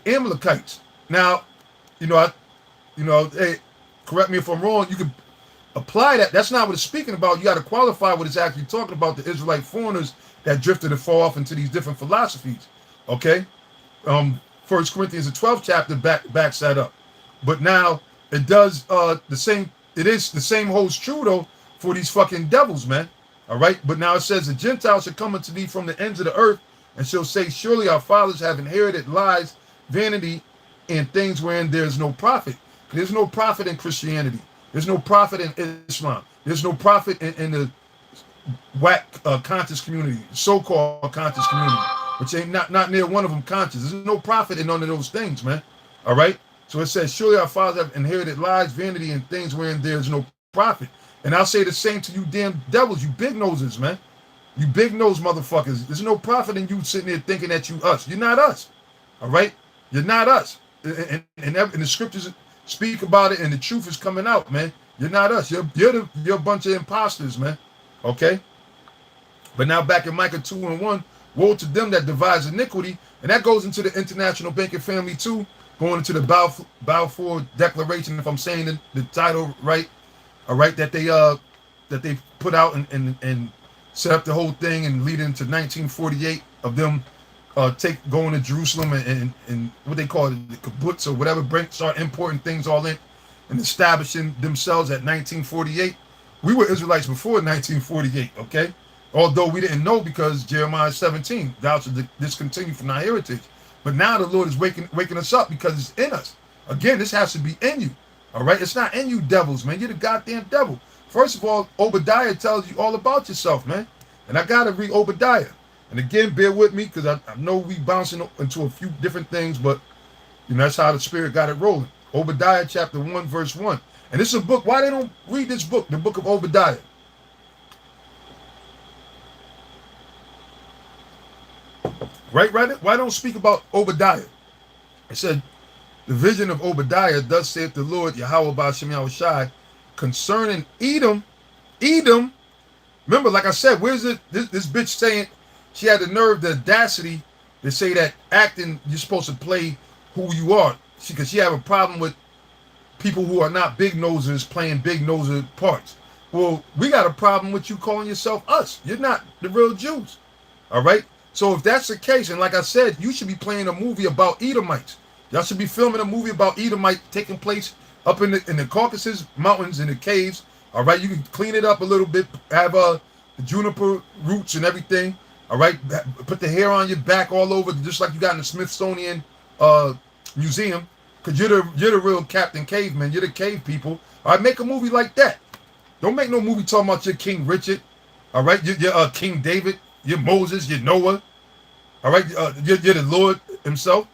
Amalekites. Now, you know, hey, correct me if I'm wrong. You can apply that. That's not what it's speaking about. You got to qualify what it's actually talking about. The Israelite foreigners that drifted and fall off into these different philosophies. Okay, First Corinthians, the 12th chapter, backs that up. But now it does the same. It is the same holds true though for these fucking devils, man. All right, but now it says the Gentiles shall come unto thee from the ends of the earth, and shall say, surely our fathers have inherited lies, vanity, and things wherein there is no profit. There's no profit in Christianity. There's no profit in Islam. There's no profit in the whack conscious community, so-called conscious community, which ain't not near one of them conscious. There's no profit in none of those things, man. All right? So it says, surely our fathers have inherited lies, vanity, and things wherein there's no profit. And I'll say the same to you damn devils, you big noses, man. You big nose motherfuckers. There's no profit in you sitting there thinking that you us. You're not us. All right? You're not us. And the scriptures speak about it, and the truth is coming out, man. You're not us. You're a bunch of imposters, man. Okay? But now back in Micah 2:1, woe to them that devise iniquity, and that goes into the international banking family too, going into the Balfour Declaration, if I'm saying the title right. All right, that they put out and set up the whole thing and lead into 1948 of them going to Jerusalem and what they call it, the kibbutz or whatever, start importing things all in and establishing themselves at 1948. We were Israelites before 1948, okay? Although we didn't know because Jeremiah 17, thou shalt discontinue from thy heritage. But now the Lord is waking us up because it's in us. Again, this has to be in you. All right? It's not in you devils, man. You're the goddamn devil. First of all, Obadiah tells you all about yourself, man. And I got to read Obadiah. And again, bear with me because I know we bouncing into a few different things, but you know that's how the Spirit got it rolling. Obadiah chapter 1, verse 1. And this is a book. Why they don't read this book, the book of Obadiah? Right? Why don't speak about Obadiah? It said, the vision of Obadiah, thus saith the Lord, Yahweh Ba'ashem Yahushai, concerning Edom. Edom, remember, like I said, where's it? This bitch saying, she had the nerve, the audacity to say that acting, you're supposed to play who you are. Because she have a problem with people who are not big nosers playing big noser parts. Well, we got a problem with you calling yourself us. You're not the real Jews. All right? So if that's the case, and like I said, you should be playing a movie about Edomites. Y'all should be filming a movie about Edomite taking place up in the Caucasus Mountains, in the caves. All right? You can clean it up a little bit, have the juniper roots and everything. All right? Put the hair on your back all over, just like you got in the Smithsonian Museum. Because you're the real Captain Caveman. You're the cave people. All right? Make a movie like that. Don't make no movie talking about your King Richard. All right? You're King David. You're Moses, you're Noah, all right? You're the Lord himself.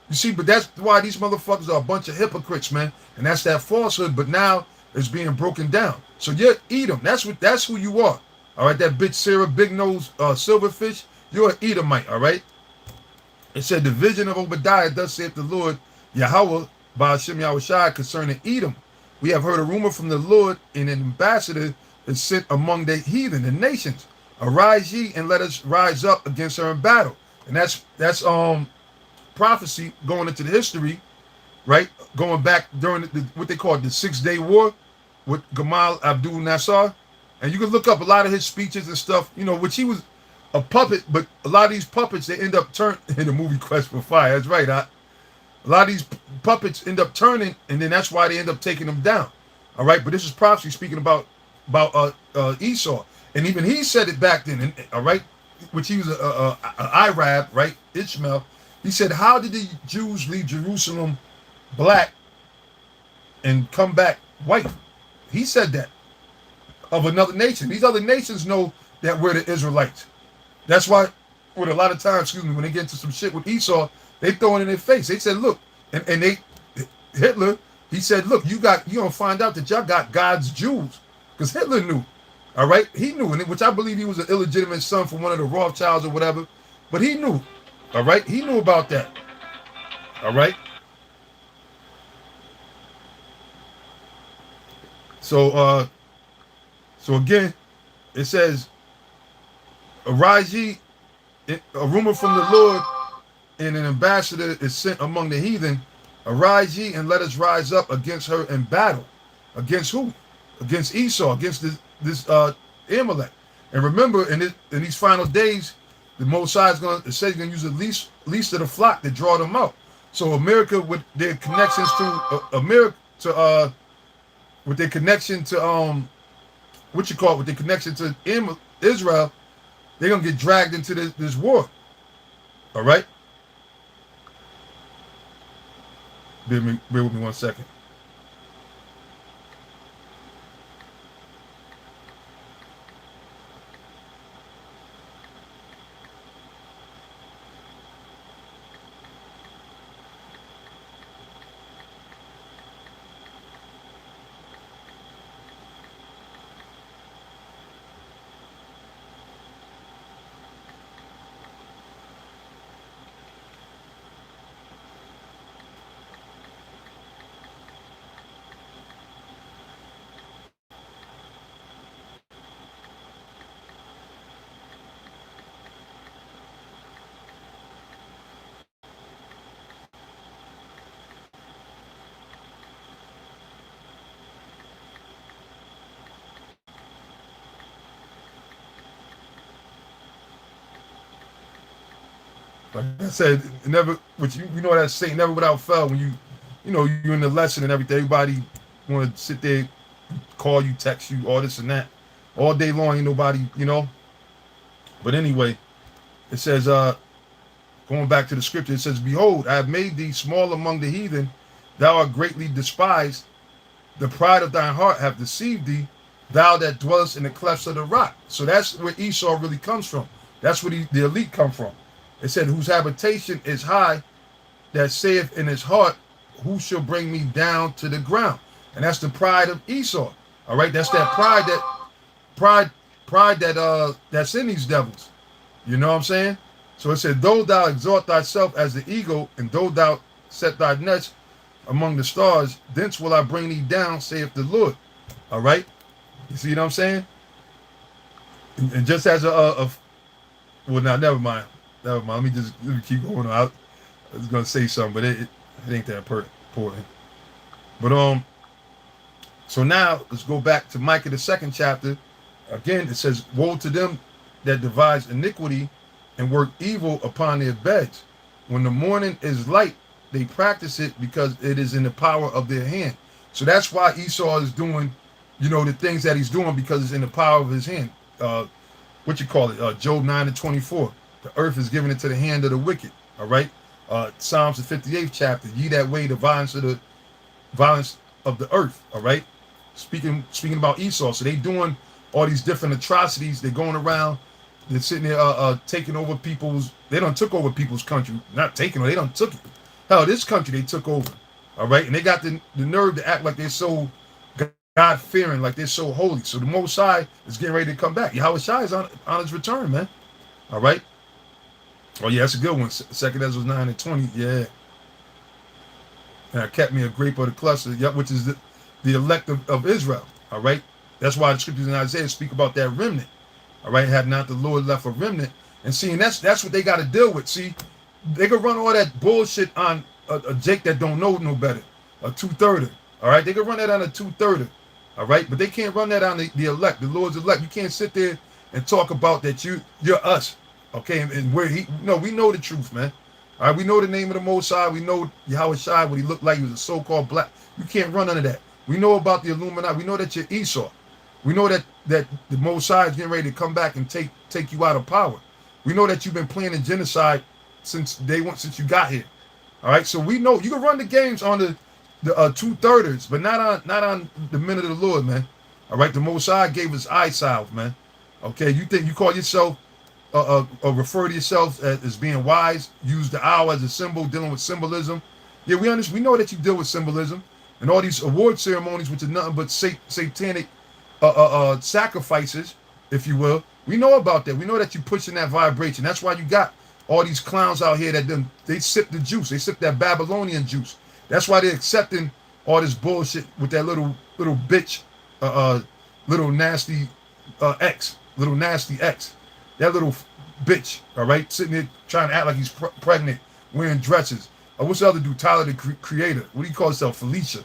You see, but that's why these motherfuckers are a bunch of hypocrites, man. And that's that falsehood, but now it's being broken down. So you're Edom. That's who you are. All right, that bitch Sarah, big nose silverfish, you're an Edomite, all right? It said, the vision of Obadiah, thus saith the Lord, Yahweh, Ba'ashem Yahushai, concerning Edom. We have heard a rumor from the Lord, and an ambassador is sent among the heathen, the nations. Arise ye and let us rise up against her in battle. And that's prophecy going into the history, right? Going back during what they call the 6-Day War with Gamal Abdul Nasser. And you can look up a lot of his speeches and stuff, you know, which he was a puppet, but a lot of these puppets, they end up turning in the movie Quest for Fire. That's right. A lot of these puppets end up turning, and then that's why they end up taking them down. All right. But this is prophecy speaking about Esau. And even he said it back then, all right, which he was an Arab, right, Ishmael. He said, how did the Jews leave Jerusalem black and come back white? He said that of another nation. These other nations know that we're the Israelites. That's why, with a lot of times, when they get into some shit with Esau, they throw it in their face. They said, look, and Hitler, he said, look, you're gonna find out that y'all got God's Jews, because Hitler knew. All right, he knew, which I believe he was an illegitimate son from one of the Rothschilds or whatever, but he knew. All right, he knew about that. All right. So So again, it says, "Arise ye, a rumor from the Lord, and an ambassador is sent among the heathen. Arise ye, and let us rise up against her in battle." Against who? Against Esau, against this Amalek. And remember, in these final days, the Most High is going to say he's going to use the least of the flock to draw them out. So America, with their connections to America, to with their connection to with their connection to Israel, they're gonna get dragged into this war. All right. Bear with me 1 second. Like I said, never. Which you know that saying, never without fail. When you're in the lesson and everything, everybody want to sit there, call you, text you, all this and that, all day long. Ain't nobody. But anyway, it says, going back to the scripture, it says, "Behold, I have made thee small among the heathen. Thou art greatly despised. The pride of thine heart hath deceived thee. Thou that dwellest in the clefts of the rock." So that's where Esau really comes from. That's where the elite come from. It said, "Whose habitation is high, that saith in his heart, who shall bring me down to the ground?" And that's the pride of Esau. All right, that's that pride that's in these devils. You know what I'm saying? So it said, "Though thou exalt thyself as the eagle, and though thou set thy nest among the stars, thence will I bring thee down, saith the Lord." All right, you see what I'm saying? And just as well, now never mind. Let me keep going on. I was gonna say something, but it ain't that important. But so now let's go back to Micah, the 2nd chapter. Again, it says, "Woe to them that devise iniquity and work evil upon their beds. When the morning is light, they practice it, because it is in the power of their hand." So that's why Esau is doing, the things that he's doing, because it's in the power of his hand. Job 9:24. The earth is given into the hand of the wicked. All right. Psalms the 58th chapter. "Ye that weigh the violence of the earth." All right. Speaking about Esau. So they doing all these different atrocities. They're going around. They're sitting there taking over people's. They done took over people's country. Not taking over. They done took it. Hell, this country they took over. All right. And they got the nerve to act like they're so God-fearing, like they're so holy. So the Most High is getting ready to come back. Yahweh Shai is on his return, man. All right. Oh yeah, that's a good one. 2 Ezra 9:20. Yeah. And I kept me a grape of the cluster, which is the elect of Israel. All right. That's why the scriptures in Isaiah speak about that remnant. All right. Had not the Lord left a remnant. And see, and that's what they got to deal with. See, they could run all that bullshit on a Jake that don't know no better, a two-thirder. All right. They could run that on a two-thirder. All right. But they can't run that on the elect, the Lord's elect. You can't sit there and talk about that you're us. Okay, and we know the truth, man. All right, we know the name of the Most High. We know Yahweh Shai, what he looked like. He was a so-called black. You can't run none of that. We know about the Illuminati. We know that you're Esau. We know that the Most High is getting ready to come back and take you out of power. We know that you've been planning genocide since day one, since you got here. All right, so we know you can run the games on the two-thirders, but not on the men of the Lord, man. All right, the Most High gave us eye salve, man. Okay, you think you call yourself refer to yourself as being wise, use the owl as a symbol, dealing with symbolism. Yeah, we understand. We know that you deal with symbolism and all these award ceremonies, which are nothing but satanic sacrifices, if you will. We know about that. We know that you're pushing that vibration. That's why you got all these clowns out here they sip the juice. They sip that Babylonian juice. That's why they're accepting all this bullshit with that little bitch, little nasty little nasty X. That little bitch, all right, sitting there trying to act like he's pregnant, wearing dresses. What's the other dude? Tyler, the creator. What do you call himself? Felicia,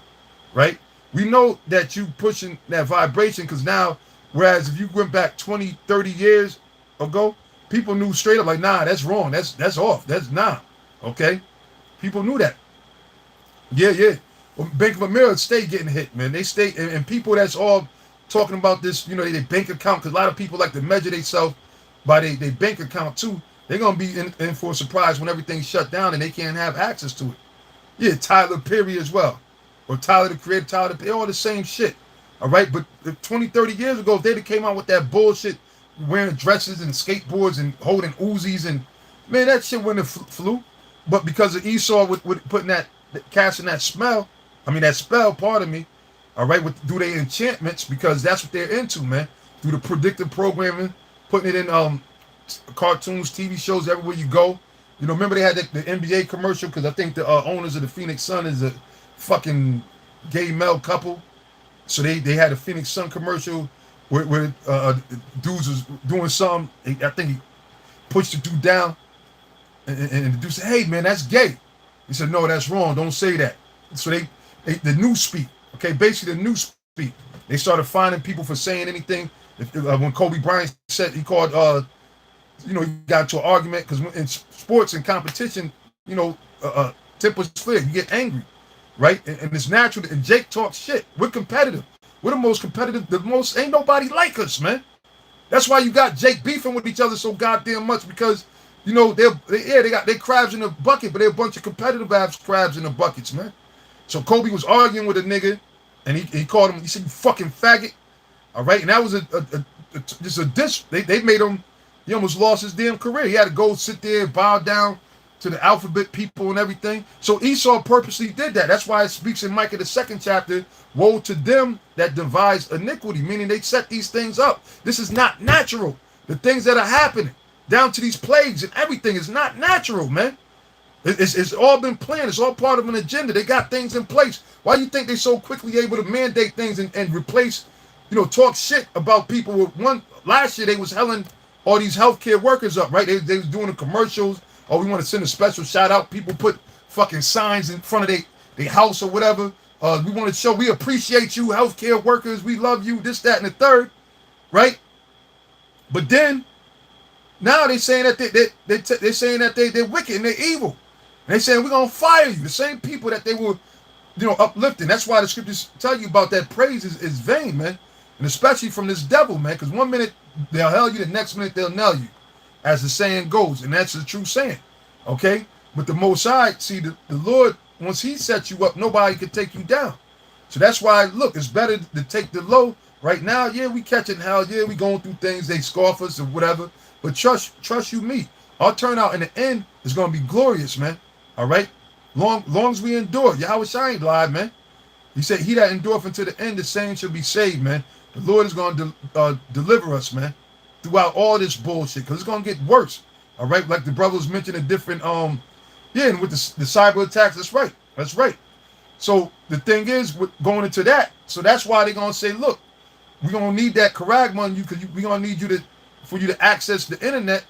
right? We know that you pushing that vibration because now, whereas if you went back 20, 30 years ago, people knew straight up like, nah, that's wrong. That's off. That's nah. Okay? People knew that. Yeah. Well, Bank of America stay getting hit, man. They stay, and people that's all talking about this, you know, their bank account, because a lot of people like to measure themselves by their bank account too. They're going to be in for a surprise when everything's shut down and they can't have access to it. Yeah, Tyler Perry as well. Or Tyler the Creator, Tyler the Perry, all the same shit. All right, but 20, 30 years ago, if they'd have came out with that bullshit, wearing dresses and skateboards and holding Uzis, and man, that shit wouldn't have flew. But because of Esau with putting that, casting that spell, pardon me, all right, do their enchantments, because that's what they're into, man. Through the predictive programming, putting it in cartoons, TV shows, everywhere you go. You know, remember they had the NBA commercial, because I think the owners of the Phoenix Sun is a fucking gay male couple. So they had a Phoenix Sun commercial where dudes was doing something. I think he pushed the dude down, and the dude said, "Hey man, that's gay." He said, "No, that's wrong. Don't say that." So they the newspeak, okay, basically the newspeak. They started finding people for saying anything. When Kobe Bryant said, he called, he got into an argument, because in sports and competition, tempers flare. You get angry, right? And it's natural. And Jake talks shit. We're competitive. We're the most competitive. Ain't nobody like us, man. That's why you got Jake beefing with each other so goddamn much, because they got their crabs in the bucket, but they're a bunch of competitive ass crabs in the buckets, man. So Kobe was arguing with a nigga, and he called him. He said, "You fucking faggot." All right, and that was just a diss. They made him. He almost lost his damn career. He had to go sit there and bow down to the alphabet people and everything. So Esau purposely did that. That's why it speaks in Micah the 2nd chapter. Woe to them that devise iniquity, meaning they set these things up. This is not natural. The things that are happening, down to these plagues and everything, is not natural, man. It's all been planned. It's all part of an agenda. They got things in place. Why do you think they're so quickly able to mandate things and replace, talk shit about people with one? Last year they was helling all these healthcare workers up, right? They was doing the commercials. Oh, we want to send a special shout out. People put fucking signs in front of their house or whatever. We want to show we appreciate you, healthcare workers. We love you, this, that, and the third, right? But then now they're saying that they're saying that they're wicked and they're evil. And they're saying we're gonna fire you. The same people that they were, uplifting. That's why the scriptures tell you about that praise is vain, man. And especially from this devil, man. Because one minute they'll hell you, the next minute they'll nail you, as the saying goes, and that's the true saying. Okay? But the Most High, see, the Lord, once He sets you up, nobody can take you down. So that's why, look, it's better to take the low. Right now, yeah, we catching hell, yeah, we going through things, they scoff us or whatever. But trust you me, our turnout in the end is gonna be glorious, man. All right? Long as we endure. Yahweh Shai ain't lied, man. He said, "He that endureth unto the end, the same shall be saved," man. The Lord is going to deliver us, man, throughout all this bullshit, because it's going to get worse. All right? Like the brothers mentioned a different, and with the cyber attacks, that's right. So the thing is, with going into that, so that's why they're going to say, look, we're going to need that charagma on you, because we're going to need for you to access the internet.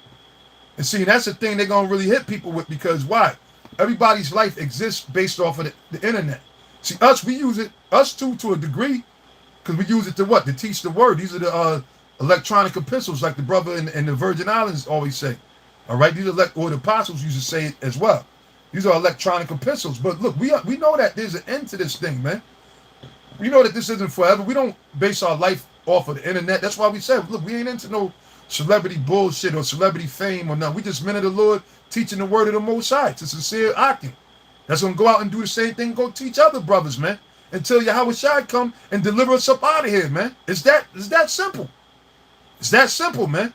And see, that's the thing they're going to really hit people with, because why? Everybody's life exists based off of the internet. See, we use it, us too, to a degree, because we use it to what? To teach the word. These are the electronic epistles, like the brother in the Virgin Islands always say. All right? These are or the apostles used to say it as well. These are electronic epistles. But look, we know that there's an end to this thing, man. We know that this isn't forever. We don't base our life off of the internet. That's why we said, look, we ain't into no celebrity bullshit or celebrity fame or nothing. We just men of the Lord teaching the word of the Most High to sincere Akim. That's going to go out and do the same thing, go teach other brothers, man, until Yahweh Shai come and deliver us up out of here, man. It's that simple. It's that simple, man.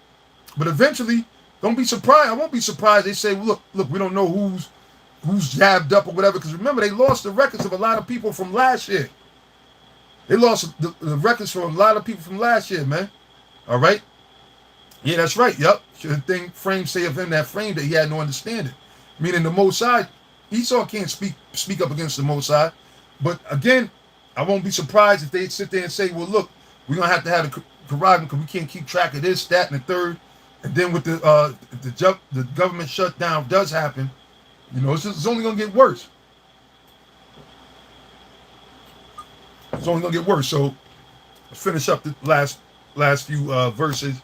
But eventually, don't be surprised. I won't be surprised. They say, look, we don't know who's jabbed up or whatever. Because remember, they lost the records of a lot of people from last year. They lost the records from a lot of people from last year, man. All right? Yeah, that's right. Yep. The thing frame say of him that frame that he had no understanding. Meaning the Most High, Esau can't speak up against the Most High. But again, I won't be surprised if they sit there and say, well, look, we're gonna have to have a corral because we can't keep track of this, that, and the third. And then with the government shutdown does happen, it's only gonna get worse. It's only gonna get worse. So let's finish up the last few verses.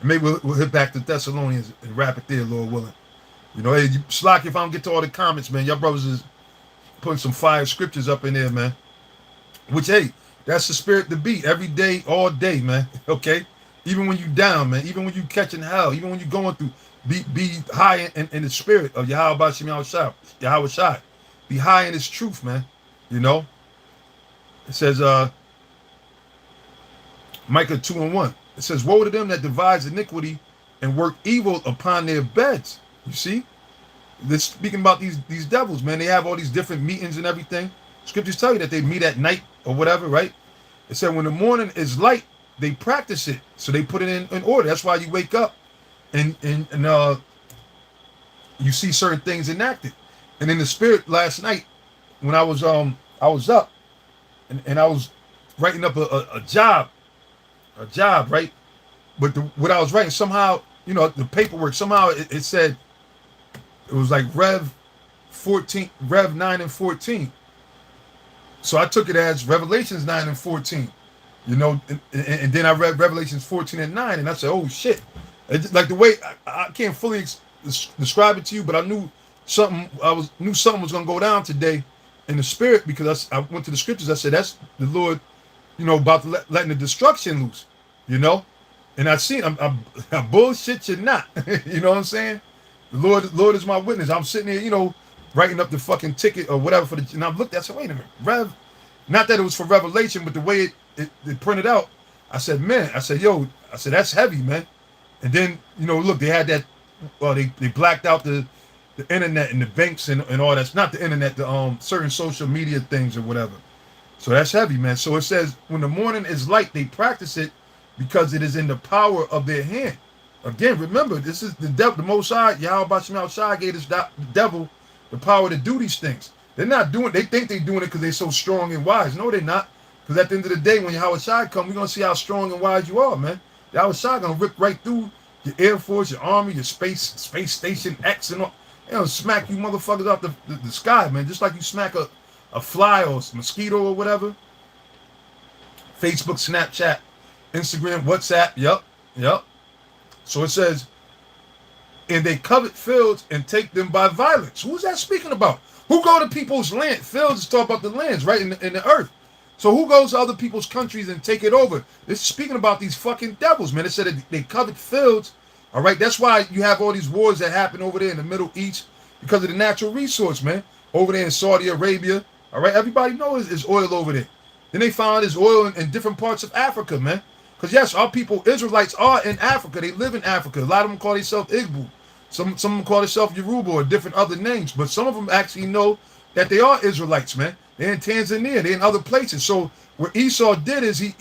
Maybe we'll hit back to Thessalonians and wrap it there, Lord willing. Hey, Slock, if I don't get to all the comments, man, y'all brothers is putting some fire scriptures up in there, man. Which, hey, that's the spirit to beat every day, all day, man. Okay? Even when you down, man. Even when you catching hell. Even when you going through. Be high in the spirit of Yahweh Shai. Be high in his truth, man. It says, Micah 2:1. It says, woe to them that devise iniquity and work evil upon their beds. You see? They're speaking about these devils, man. They have all these different meetings and everything. Scriptures tell you that they meet at night or whatever, right? It said when the morning is light, they practice it. So they put it in order. That's why you wake up and you see certain things enacted. And in the spirit last night, when I was up and I was writing up a job, right? But what I was writing, somehow, the paperwork, somehow it said, it was like Rev 9 and 14. So I took it as Revelations 9 and 14, and then I read Revelations 14 and 9, and I said, oh shit. Like the way, I can't fully describe it to you, but I knew something was going to go down today in the spirit, because I went to the scriptures. I said, that's the Lord, about to letting the destruction loose, and I seen, I bullshit you not, you know what I'm saying? The Lord is my witness. I'm sitting there, writing up the fucking ticket or whatever and I looked at it, I said, wait a minute, not that it was for Revelation, but the way it printed out, I said, that's heavy, man. And then, look, they had that, they blacked out the internet and the banks and all that. Not the internet, the certain social media things or whatever. So that's heavy, man. So it says, when the morning is light, they practice it because it is in the power of their hand. Again, remember, this is the devil, the Most High, Yahweh Shai gave us the devil the power to do these things. They're not doing, they think they're doing it because they're so strong and wise. No, they're not. Because at the end of the day, when Yahweh Shai come, we're going to see how strong and wise you are, man. Yahweh Shai going to rip right through your Air Force, your Army, your Space Station X and all. They're going to smack you motherfuckers off the sky, man. Just like you smack a fly or a mosquito or whatever. Facebook, Snapchat, Instagram, WhatsApp. Yep. So it says, and they covet fields and take them by violence. Who's that speaking about? Who go to people's land? Fields is talking about the lands, right, in the earth. So who goes to other people's countries and take it over? It's speaking about these fucking devils, man. It said that they covet fields, all right? That's why you have all these wars that happen over there in the Middle East, because of the natural resource, man. Over there in Saudi Arabia, all right? Everybody knows there's oil over there. Then they found there's oil in different parts of Africa, man. Because yes, our people, Israelites, are in Africa. They live in Africa. A lot of them call themselves Igbo. Some of them call themselves Yoruba or different other names. But some of them actually know that they are Israelites, man. They're in Tanzania. They're in other places. So what Esau did is he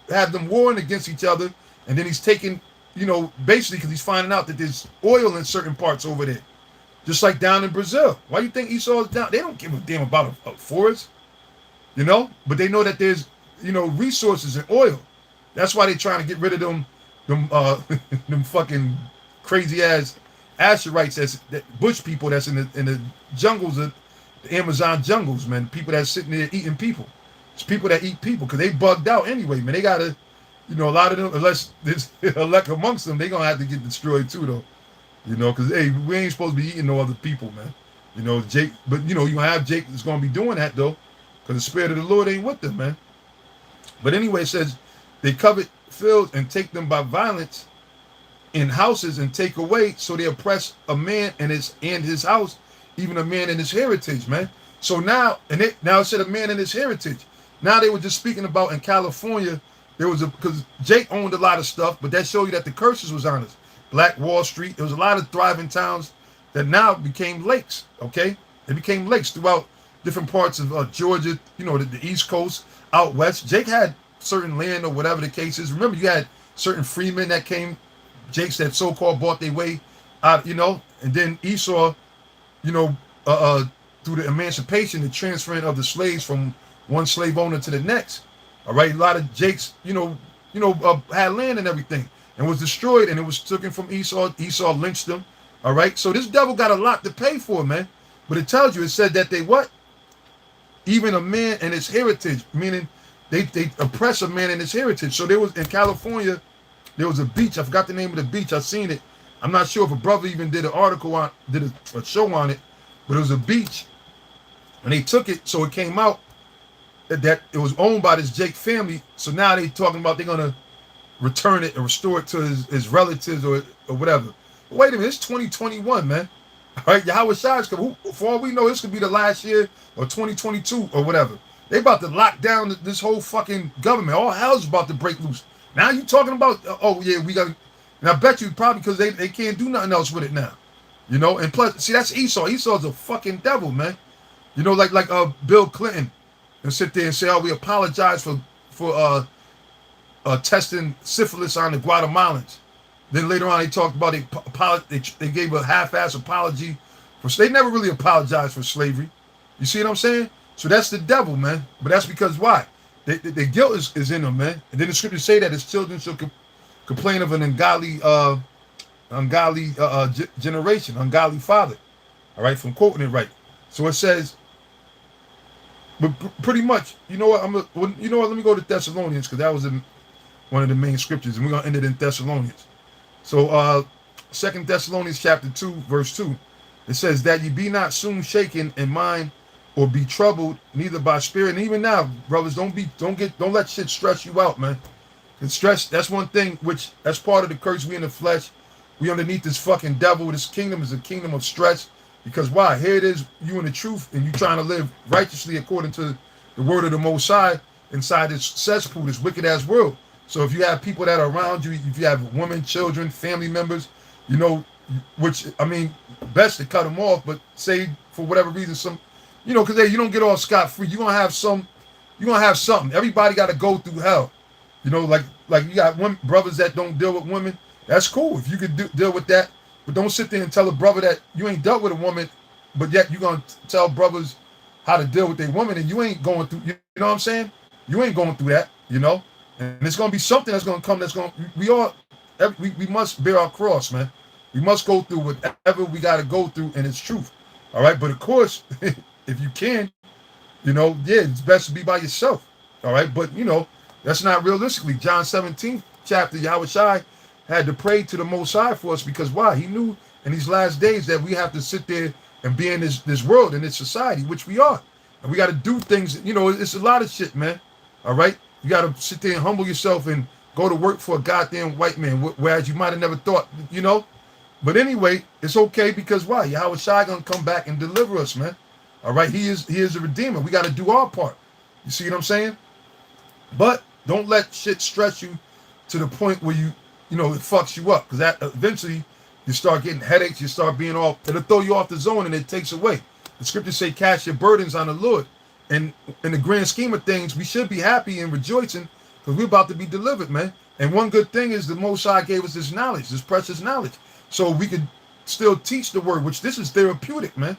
had them warring against each other. And then he's taking, basically because he's finding out that there's oil in certain parts over there. Just like down in Brazil. Why do you think Esau is down? They don't give a damn about a forest, But they know that there's, resources and oil. That's why they're trying to get rid of them them fucking crazy ass Asherites, that bush people that's in the jungles of the Amazon jungles, man. People that's sitting there eating people. It's people that eat people because they bugged out anyway, man. They gotta, a lot of them, unless there's elect amongst them, they gonna have to get destroyed too, though. Because hey, we ain't supposed to be eating no other people, man. Jake, but you gonna have Jake that's gonna be doing that though, because the spirit of the Lord ain't with them, man. But anyway, it says they covet fields and take them by violence in houses and take away, so they oppress a man and his house, even a man and his heritage, man. So now, now it said a man and his heritage. Now they were just speaking about in California, there was because Jake owned a lot of stuff, but that showed you that the curses was on us. Black Wall Street, there was a lot of thriving towns that now became lakes, okay? They became lakes throughout different parts of Georgia, the East Coast, out west. Jake had certain land or whatever the case is. Remember, you had certain freemen that came, Jakes that so-called bought their way out, and then Esau, through the emancipation, the transferring of the slaves from one slave owner to the next, All right, a lot of Jake's, had land and everything, and was destroyed, and it was taken from Esau. Esau lynched them. All right, so this devil got a lot to pay for, man. But it tells you, it said that they what? Even a man and his heritage, meaning they oppress a man and his heritage. So there was in California, there was a beach. I forgot the name of the beach. I seen it. I'm not sure if a brother even did an article on, did a show on it, but it was a beach, and they took it, so it came out that it was owned by this Jake family. So now they talking about they're gonna return it and restore it to his relatives or whatever. But wait a minute, it's 2021, man. All right, Yahweh Shai's coming. For all we know, this could be the last year or 2022 or whatever. They about to lock down this whole fucking government. All hell's about to break loose. Now you talking about, oh yeah, we got, and I bet you probably because they can't do nothing else with it now. And plus, see, that's Esau. Esau's a fucking devil, man. Like Bill Clinton, and sit there and say, oh, we apologize for testing syphilis on the Guatemalans. Then later on, they talked about they gave a half-ass apology they never really apologized for slavery. You see what I'm saying? So that's the devil, man. But that's because why? The guilt is in them, man. And then the scriptures say that his children shall complain of an ungodly generation, ungodly father. All right, from quoting it right. So it says, but pretty much, you know what? Let me go to Thessalonians because that was one of the main scriptures, and we're gonna end it in Thessalonians. So 2 Thessalonians chapter 2, verse 2, it says that ye be not soon shaken in mind or be troubled, neither by spirit. And even now, brothers, don't let shit stress you out, man. And stress, that's one thing that's part of the curse. We in the flesh. We underneath this fucking devil. This kingdom is a kingdom of stress. Because why? Here it is, you in the truth, and you trying to live righteously according to the word of the Most High inside this cesspool, this wicked ass world. So if you have people that are around you, if you have women, children, family members, which, I mean, best to cut them off, but say for whatever reason, because you don't get all scot-free. You're going to have something. Everybody got to go through hell. Like you got brothers that don't deal with women. That's cool if you could deal with that. But don't sit there and tell a brother that you ain't dealt with a woman, but yet you're going to tell brothers how to deal with their woman, and you ain't going through, you know what I'm saying? You ain't going through that, And it's going to be something that's going to come we must bear our cross, man. We must go through whatever we got to go through, and it's truth. All right? But of course, if you can, it's best to be by yourself. All right? But, that's not realistically. John 17 chapter, Yahweh Shai had to pray to the Most High for us because why? He knew in these last days that we have to sit there and be in this world, in this society, which we are. And we got to do things, it's a lot of shit, man. All right? You got to sit there and humble yourself and go to work for a goddamn white man, whereas you might have never thought, But anyway, it's okay because why? Yahweh Shai going to come back and deliver us, man. All right? He is a redeemer. We got to do our part. You see what I'm saying? But don't let shit stress you to the point where it fucks you up, because that eventually you start getting headaches, you start being it'll throw you off the zone and it takes away. The scriptures say cast your burdens on the Lord. And in the grand scheme of things, we should be happy and rejoicing because we're about to be delivered, man. And one good thing is the Most High gave us this knowledge, this precious knowledge, so we could still teach the word, which this is therapeutic, man.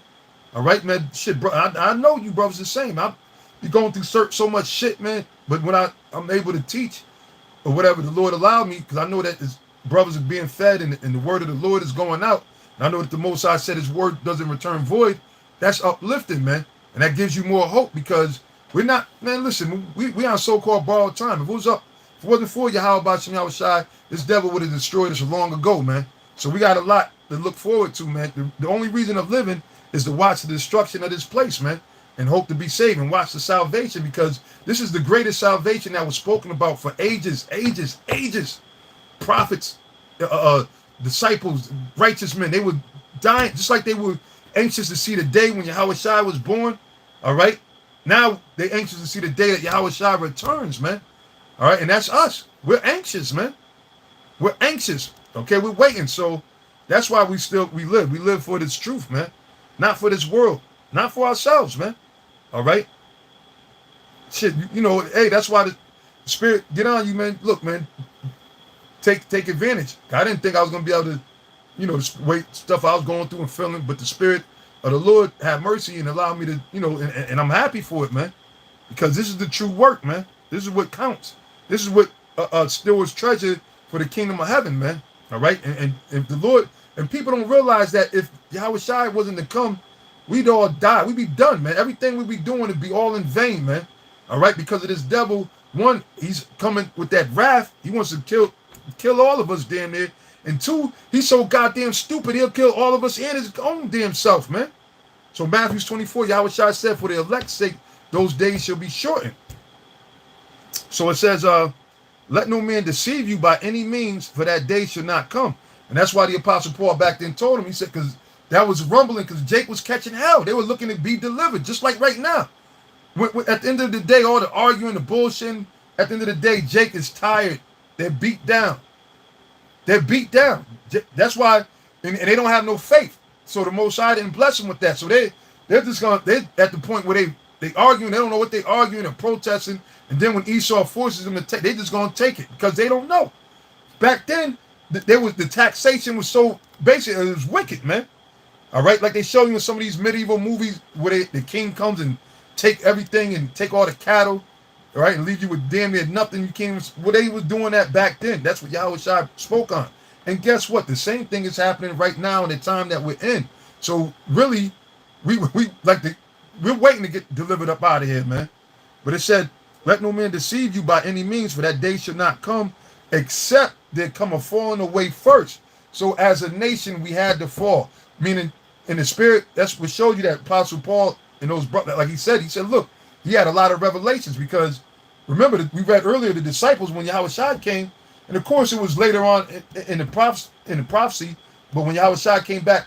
All right, man. Shit, bro. I know you brothers the same. I be going through so much shit, man. But when I'm able to teach, or whatever the Lord allowed me, because I know that his brothers are being fed and the word of the Lord is going out. And I know that the Most High said his word doesn't return void. That's uplifting, man. And that gives you more hope because we're not, man, listen, we on so-called borrowed time. If it wasn't for Yahweh B'Shem Yahweh Shai, this devil would have destroyed us long ago, man. So we got a lot to look forward to, man. The only reason of living is to watch the destruction of this place, man, and hope to be saved and watch the salvation, because this is the greatest salvation that was spoken about for ages. Prophets, disciples, righteous men, they were dying just like they were anxious to see the day when Yahweh Shai was born. All right, now they're anxious to see the day that Yahweh Shai returns, man. All right, and that's us. We're anxious, man. We're anxious. Okay, we're waiting. So that's why we live. We live for this truth, man. Not for this world. Not for ourselves, man. All right? Shit, hey, that's why the Spirit get on you, man. Look, man, take advantage. I didn't think I was going to be able to, this weight stuff I was going through and feeling, but the Spirit of the Lord have mercy and allow me to, and I'm happy for it, man, because this is the true work, man. This is what counts. This is what still is treasure for the kingdom of heaven, man. All right, and if the Lord and people don't realize that if Yahweh Shai wasn't to come, we'd all die. We'd be done, man. Everything we'd be doing would be all in vain, man. All right, because of this devil. One, he's coming with that wrath. He wants to kill all of us, damn near. And two, he's so goddamn stupid, he'll kill all of us and his own damn self, man. So Matthew 24, Yahweh Shai said, for the elect's sake, those days shall be shortened. So it says, let no man deceive you by any means, for that day shall not come. And that's why the Apostle Paul back then told him, he said, because that was rumbling, because Jake was catching hell. They were looking to be delivered, just like right now. At the end of the day, all the arguing, the bullshitting, at the end of the day, Jake is tired. They're beat down. They're beat down. That's why, and they don't have no faith. So the Most High didn't bless them with that. So they're just going, they're at the point where they arguing, they don't know what they arguing and protesting. And then when Esau forces them to take, they just going to take it because they don't know. Back then, the taxation was so basic, it was wicked, man. All right, like they show you in some of these medieval movies where the king comes and take everything and take all the cattle, all right, and leave you with damn near nothing. You can't even, well, they was doing that back then. That's what Yahweh Shai spoke on. And guess what? The same thing is happening right now in the time that we're in. So really, we're waiting to get delivered up out of here, man. But it said, let no man deceive you by any means, for that day should not come, except there come a falling away first. So as a nation, we had to fall. Meaning, in the spirit, that's what showed you that Apostle Paul and those brothers, like he said, look, he had a lot of revelations because, remember, we read earlier the disciples when Yahweh Shai came, and of course it was later on in the prophecy, but when Yahweh Shai came back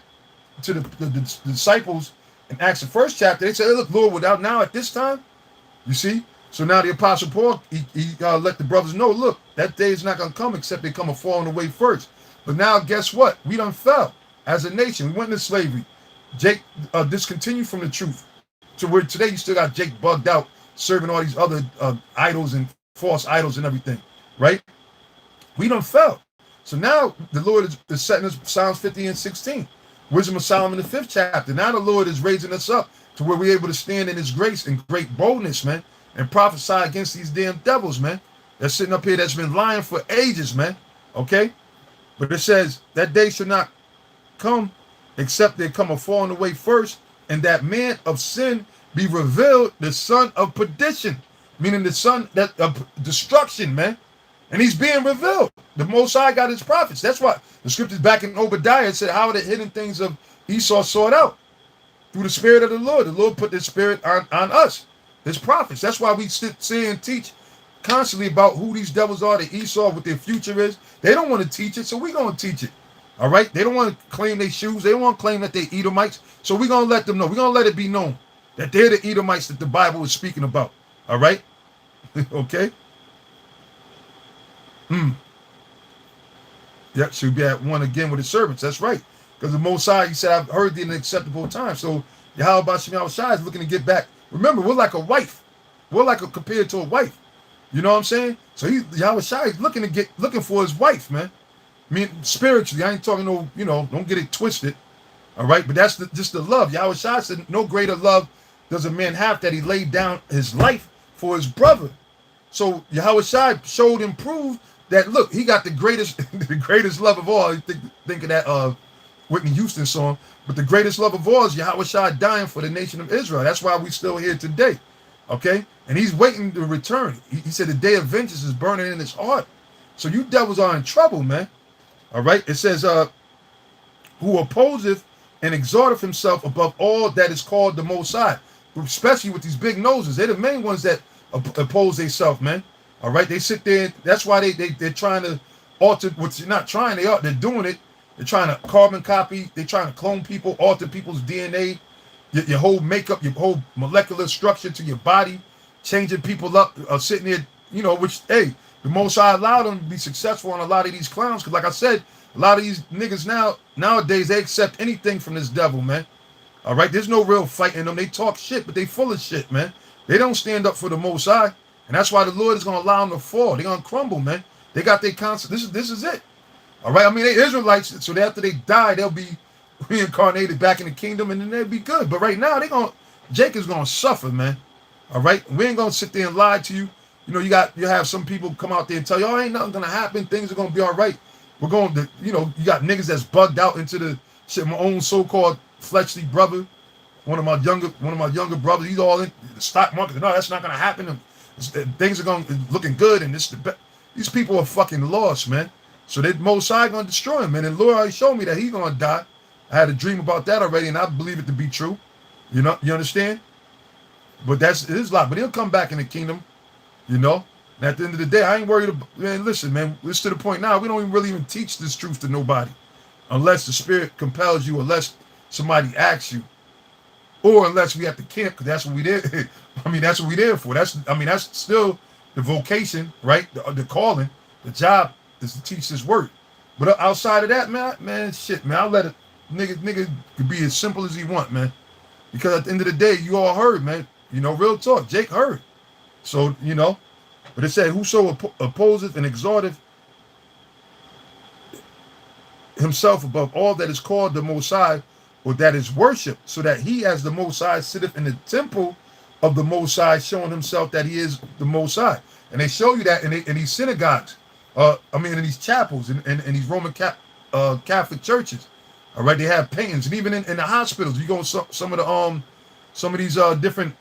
to the disciples in Acts the first chapter, they said, hey, look, Lord, without now at this time, you see? So now the Apostle Paul, he let the brothers know, look, that day is not going to come except they come a falling away first. But now guess what? We done fell as a nation. We went into slavery. Jake discontinued from the truth. So where today you still got Jake bugged out, serving all these other idols and false idols and everything, right? We done fell. So now the Lord is setting us, Psalms 50 and 16, Wisdom of Solomon, the 5th chapter. Now the Lord is raising us up to where we're able to stand in his grace and great boldness, man, and prophesy against these damn devils, man. That's sitting up here that's been lying for ages, man, okay? But it says, that day should not come except there come a falling away first, and that man of sin be revealed, the son of perdition, meaning the son of destruction, man. And he's being revealed. The Most High got his prophets. That's why the scriptures back in Obadiah said how the hidden things of Esau sought out through the spirit of the Lord. The Lord put the spirit on us, his prophets. That's why we say and teach constantly about who these devils are, the Esau, what their future is. They don't want to teach it, so we're going to teach it. All right? They don't want to claim their shoes. They don't want to claim that they're Edomites. So we're going to let them know. We're going to let it be known that they're the Edomites that the Bible is speaking about. All right? Okay? Yep, should be at one again with his servants. That's right. Because the Most High, he said, I've heard thee in an acceptable time. So Yahweh Shai is looking to get back. Remember, we're like a wife. We're like compared to a wife. You know what I'm saying? So Yahweh Shai is looking for his wife, man. I mean, spiritually, I ain't talking no, don't get it twisted. All right, but that's just the love. Yahweh Shai said, no greater love does a man have that he laid down his life for his brother. So Yahweh Shai showed and proved that, look, he got the greatest love of all. Think of that Whitney Houston song. But the greatest love of all is Yahweh Shai dying for the nation of Israel. That's why we still here today. Okay? And he's waiting to return. He said the day of vengeance is burning in his heart. So you devils are in trouble, man. All right? It says, who opposeth and exalteth himself above all that is called the Most High. Especially with these big noses. They're the main ones that oppose themselves, man. All right? They sit there. That's why they're trying to alter. What's not trying, they're doing it. They're trying to carbon copy. They're trying to clone people, alter people's DNA, your whole makeup, your whole molecular structure to your body, changing people up, sitting there, which, hey, the Most High allowed them to be successful on a lot of these clowns. Because like I said, a lot of these niggas nowadays, they accept anything from this devil, man. All right? There's no real fight in them. They talk shit, but they full of shit, man. They don't stand up for the Most High. And that's why the Lord is going to allow them to fall. They're going to crumble, man. They got their concept. This is it. All right? I mean, they Israelites, so after they die, they'll be reincarnated back in the kingdom, and then they'll be good. But right now, Jake is going to suffer, man. All right? We ain't going to sit there and lie to you. you have some people come out there and tell you, oh, ain't nothing gonna happen, things are gonna be all right. We're going to, you got niggas that's bugged out into the shit. My own so-called fleshly brother, one of my younger brothers, he's all in the stock market. No, that's not gonna happen. Things are looking good, and these people are fucking lost, man. So they Most High gonna destroy him, man. And Lord already showed me that he's gonna die. I had a dream about that already, and I believe it to be true. You understand? But that's his lot. But he'll come back in the kingdom, you know. And at the end of the day, I ain't worried about, man, listen, man, it's to the point now, we don't even really even teach this truth to nobody. Unless the spirit compels you, unless somebody asks you. Or unless we at the camp, because that's what we did. I mean, that's what we there for. That's still the vocation, right? The calling, the job is to teach this word. But outside of that, man, shit, man, I'll let it, nigga could be as simple as he want, man. Because at the end of the day, you all heard, man. Real talk. Jake heard. So, but it said, whoso opposeth and exalteth himself above all that is called the Most High, or that is worship, so that he as the Most High sitteth in the temple of the Most High, showing himself that he is the Most High. And they show you that in these synagogues, in these chapels, and these Roman Catholic churches. All right, they have paintings, and even in the hospitals, you go in some of these different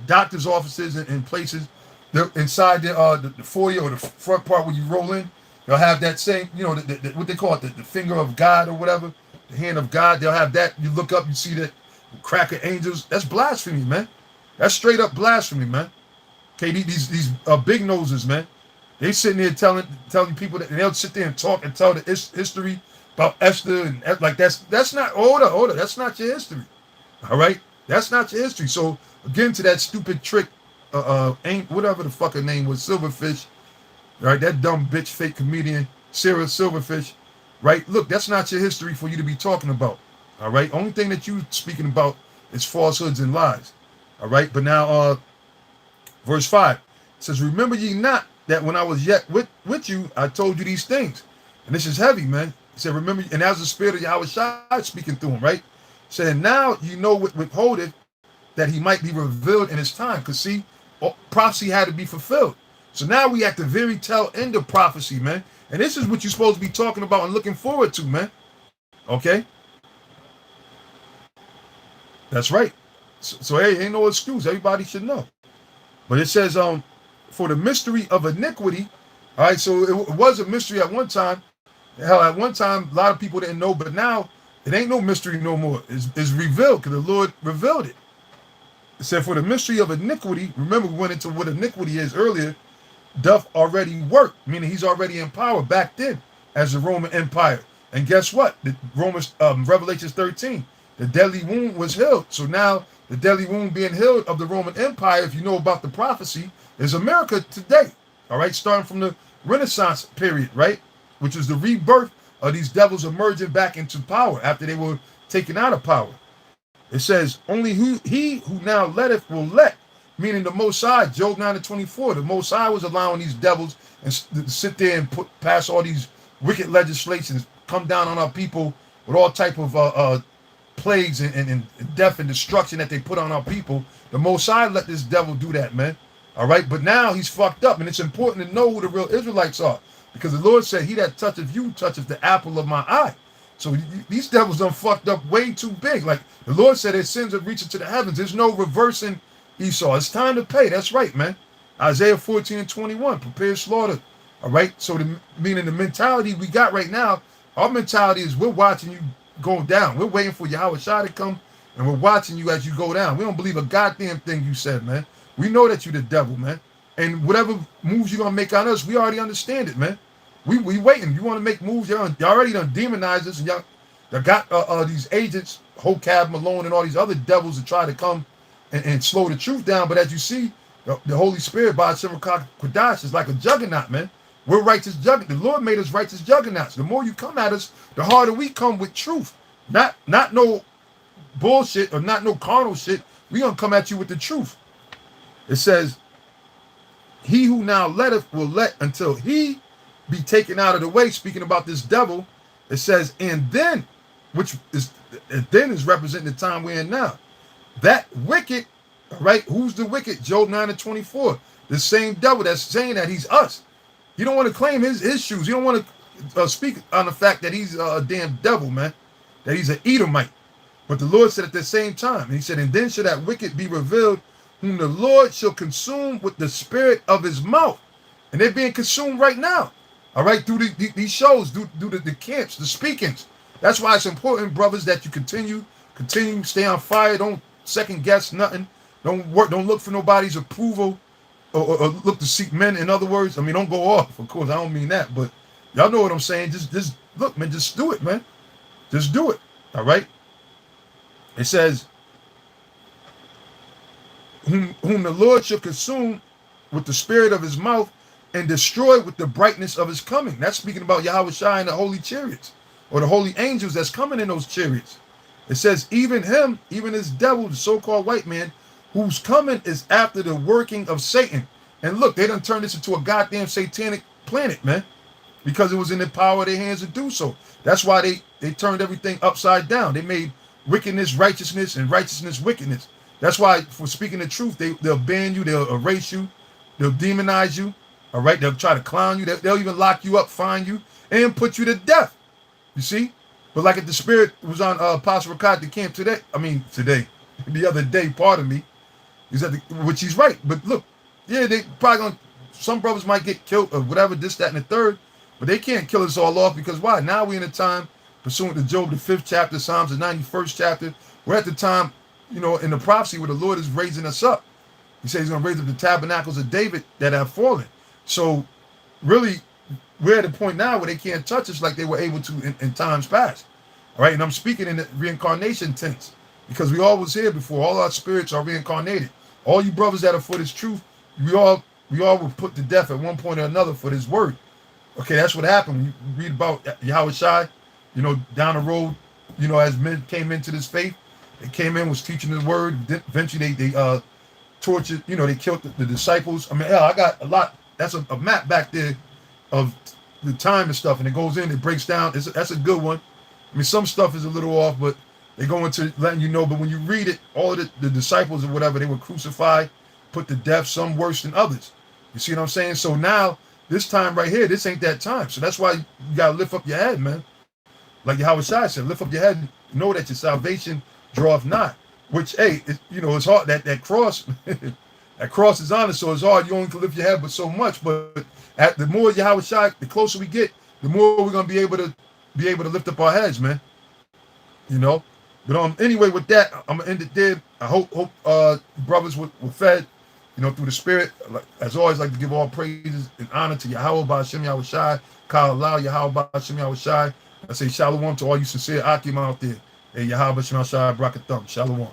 doctors' offices and places. They're inside the foyer or the front part where you roll in. They'll have that same, what they call it, the finger of God or whatever, the hand of God. They'll have that. You look up, you see that crack of angels. That's blasphemy, man. That's straight up blasphemy, man. Okay, these big noses, man. They sitting there telling people that, and they'll sit there and talk and tell the history about Esther and like that's not hold up. That's not your history. All right, that's not your history. So again, to that stupid trick, ain't whatever the fuck her name was, Silverfish. Right, that dumb bitch, fake comedian, Sarah Silverfish. Right, look, that's not your history for you to be talking about. All right, only thing that you speaking about is falsehoods and lies. All right, but now, verse 5 says, "Remember ye not that when I was yet with you, I told you these things." And this is heavy, man. He said, "Remember," and as the spirit of Yahweh Shai speaking through him, right? Saying, "Now you know what withholdeth, that he might be revealed in his time." Because see, prophecy had to be fulfilled. So now we at the very tail end of prophecy, man. And this is what you're supposed to be talking about and looking forward to, man. Okay? That's right. So hey, ain't no excuse. Everybody should know. But it says, for the mystery of iniquity. All right, so it was a mystery at one time. Hell, at one time, a lot of people didn't know, but now it ain't no mystery no more. It's revealed because the Lord revealed it. It said, for the mystery of iniquity, remember we went into what iniquity is earlier, doth already work, meaning he's already in power back then as the Roman Empire. And guess what? The Revelation 13, the deadly wound was healed. So now the deadly wound being healed of the Roman Empire, if you know about the prophecy, is America today. All right, starting from the Renaissance period, right? Which is the rebirth of these devils emerging back into power after they were taken out of power. It says, only he who now letteth will let, meaning the Most High, Job 9:24. The Most High was allowing these devils and sit there and pass all these wicked legislations, come down on our people with all type of plagues and death and destruction that they put on our people. The Most High let this devil do that, man. All right, but now he's fucked up, and it's important to know who the real Israelites are, because the Lord said, "He that toucheth you toucheth the apple of my eye." So these devils done fucked up way too big. Like the Lord said, their sins have reached to the heavens. There's no reversing Esau. It's time to pay. That's right, man. Isaiah 14:21, prepare slaughter. All right. So meaning the mentality we got right now, our mentality is we're watching you go down. We're waiting for Yahweh Shai to come, and we're watching you as you go down. We don't believe a goddamn thing you said, man. We know that you're the devil, man. And whatever moves you're gonna make on us, we already understand it, man. We waiting. You want to make moves? Y'all already done demonized us, and y'all got these agents, Hokab, Malone, and all these other devils to try to come and slow the truth down. But as you see, the Holy Spirit, by Quadash, is like a juggernaut, man. We're righteous juggernaut. The Lord made us righteous juggernauts. The more you come at us, the harder we come with truth. Not no bullshit or not no carnal shit. We gonna come at you with the truth. It says, he who now letteth will let until he be taken out of the way. Speaking about this devil, it says, and then, then is representing the time we're in now. That wicked, right? Who's the wicked? Job 9:24. This same devil that's saying that he's us. He don't want to claim his shoes. He don't want to speak on the fact that he's a damn devil, man. That he's an Edomite. But the Lord said at the same time, and he said, and then shall that wicked be revealed, whom the Lord shall consume with the spirit of his mouth. And they're being consumed right now. All right, through these shows, through the camps, the speakings. That's why it's important, brothers, that you continue, stay on fire. Don't second guess nothing. Don't look for nobody's approval or look to seek men. In other words, I mean, don't go off. Of course, I don't mean that, but y'all know what I'm saying. Just look, man, just do it, man. Just do it. All right. It says, whom the Lord shall consume with the spirit of his mouth and destroy with the brightness of his coming. That's speaking about Yahweh Shai and the holy chariots, or the holy angels that's coming in those chariots. It says, even him, even this devil, the so-called white man, whose coming is after the working of Satan. And look, they done turned this into a goddamn satanic planet, man, because it was in the power of their hands to do so. That's why they turned everything upside down. They made wickedness righteousness and righteousness wickedness. That's why, for speaking the truth, they'll ban you, they'll erase you, they'll demonize you. All right, they'll try to clown you. They'll even lock you up, fine you, and put you to death. You see? But like if the spirit was on Apostle Rakat, the camp today, the other day, pardon me, is that which he's right. But look, yeah, they probably gonna, some brothers might get killed or whatever, this, that, and the third, but they can't kill us all off because why? Now we're in a time, pursuant to Job, the 5th chapter, Psalms, the 91st chapter, we're at the time, in the prophecy where the Lord is raising us up. He says he's gonna raise up the tabernacles of David that have fallen. So really, we're at a point now where they can't touch us like they were able to in times past. All right, and I'm speaking in the reincarnation tense because we all was here before. All our spirits are reincarnated. All you brothers that are for this truth, we all were put to death at one point or another for this word. Okay, that's what happened. You read about Yahweh Shai, down the road, as men came into this faith, they came in, was teaching the word. Eventually they tortured, they killed the disciples. I mean, hell, I got a lot. That's a map back there of the time and stuff, and it goes in, it breaks down. That's a good one. I mean, some stuff is a little off, but they go into letting you know. But when you read it, all of the disciples or whatever, they were crucified, put to death, some worse than others. You see what I'm saying? So now, this time right here, this ain't that time. So that's why you got to lift up your head, man. Like Yahweh Shai said, lift up your head and know that your salvation draweth not. Which, hey, it's hard. That cross... That cross is on us, so it's hard. You only can lift your head but so much. But the more Yahweh Shai, the closer we get, the more we're gonna be able to lift up our heads, man. But anyway, with that, I'm gonna end it there. I hope brothers were fed, through the spirit. As always, like to give all praises and honor to Yahweh Ba'Shem Yahweh Shai, Kal Allah Yahweh Ba'Shem Yahweh Shai. I say shalom to all you sincere Akim out there. Hey, Yahweh Ba'Shem Yahweh Shai, Brakathum, shalom.